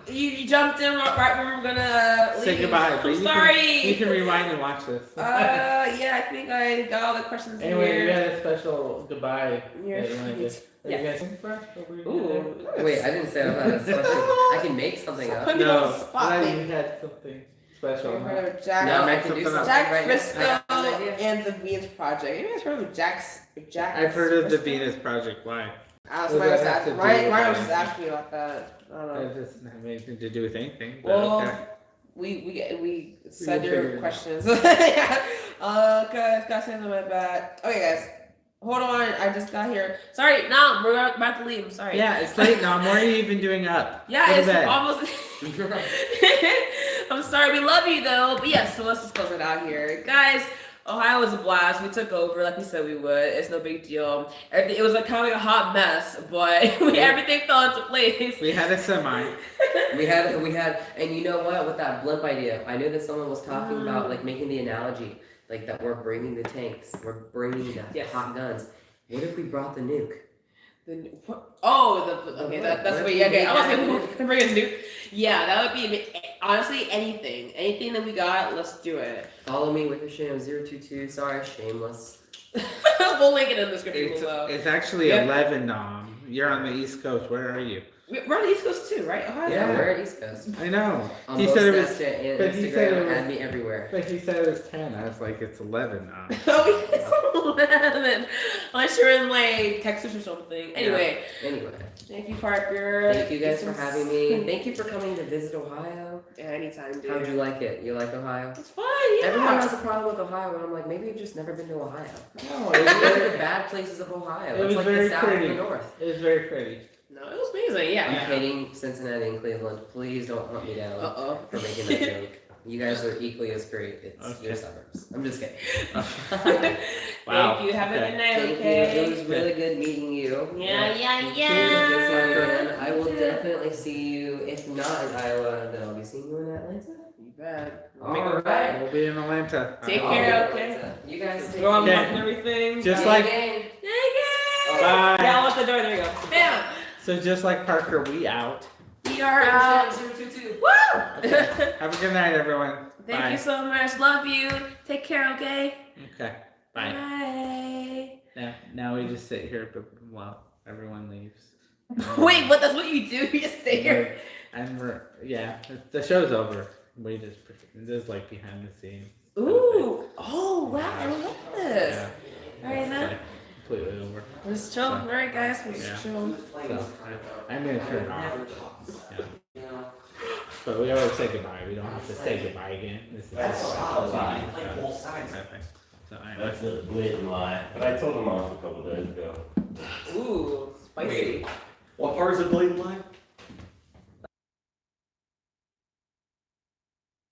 Yeah, you jumped in right when we were gonna leave. Say goodbye, but I'm you sorry. can rewind and watch this. Yeah, I think I got all the questions Anyway, here. you had a special goodbye. You're that you wanna right. do. Are you Yes. guys sing for us? What were you Ooh. gonna Wait, I didn't say I had a special. I can make something Put up. do? me on No, the spot, I thought baby. you had something special. I've heard of Jack. No, I make can do something up. something Jack right Frisco now. I got an idea. and the Venus Project. You guys heard of Jack? I've heard of the Frisco? Venus Project. Why? What does that have to do with Ryan was it? just asking me about that. I don't know. That doesn't have anything to do with anything. But Well, okay. we said will your figure it out. questions. Yeah. Guys, got something on my back. Okay, guys, hold on. I just got here. Sorry, no, we're about to leave. I'm sorry. Yeah, it's late now. What are you even doing up? Yeah, Go to it's bed. almost. I'm sorry. We love you though. But yes, so let's just close it out here, guys. Ohio was a blast. We took over like we said we would. It's no big deal. Everything, it was like kind of like a hot mess, but everything fell into place. We had a semi. We had, and you know what? With that blimp idea, I knew that someone was talking about like making the analogy, like that we're bringing the tanks, we're bringing the hot guns. What if we brought the nuke? That's what. Yeah, okay. I was like, bring a nuke. Yeah, that would be honestly anything that we got. Let's do it. Follow me with your sham 022. Sorry, shameless. We'll link it in the description below. It's actually 11. You're on the East Coast. Where are you? We're on the East Coast too, right? Ohio. Yeah, we're at East Coast. I know. On He both said it was. Snapchat and But he said it Instagram, was. add me everywhere. But he said it was 10. I was like, it's 11 now. Oh, it's 11. Unless you're in like Texas or something. Anyway. Thank you, Parker. Thank you guys for having me. Thank you for coming to visit Ohio. Yeah, anytime, dude. How'd you like it? You like Ohio? It's fun, yeah. Everyone has a problem with Ohio, and I'm like, maybe you've just never been to Ohio. No, Maybe you've been to the bad places of Ohio. It It's was like very the South pretty. and the North. It was very pretty. No, it was amazing, yeah. I'm kidding, Cincinnati and Cleveland. Please don't hunt me down for making that joke. You guys are equally as great. It's your suburbs. I'm just kidding. Wow. Thank you. Have a good night, Thank okay? you. It was really good meeting you. Yeah. I will definitely see you. If not in Iowa, then I'll be seeing you in Atlanta. You bet. All right. We'll be in Atlanta. Take care, okay? You guys take Go on care. and everything. Just Gang, like. gang. Bye. Yeah, I'll let the door. There you go. Bam. So just like Parker, we out. We are out. 022. Woo! Have a good night, everyone. Thank Bye. you so much. Love you. Take care, okay? Okay. Bye. Bye. Now we just sit here while everyone leaves. Wait, what? That's what you do? You just stay here? And the show's over. We just like behind the scenes. Ooh. Oh, wow. I love this. Yeah. All right, then. It's completely over. We're just chill. All right, guys. We're just chill. So, I'm gonna turn it off. Yeah. But we always say goodbye. We don't have to say goodbye again. This is Bye. Both sides. So That's a blatant lie. But I told him off a couple days ago. Ooh, spicy. What part is it blatant lie?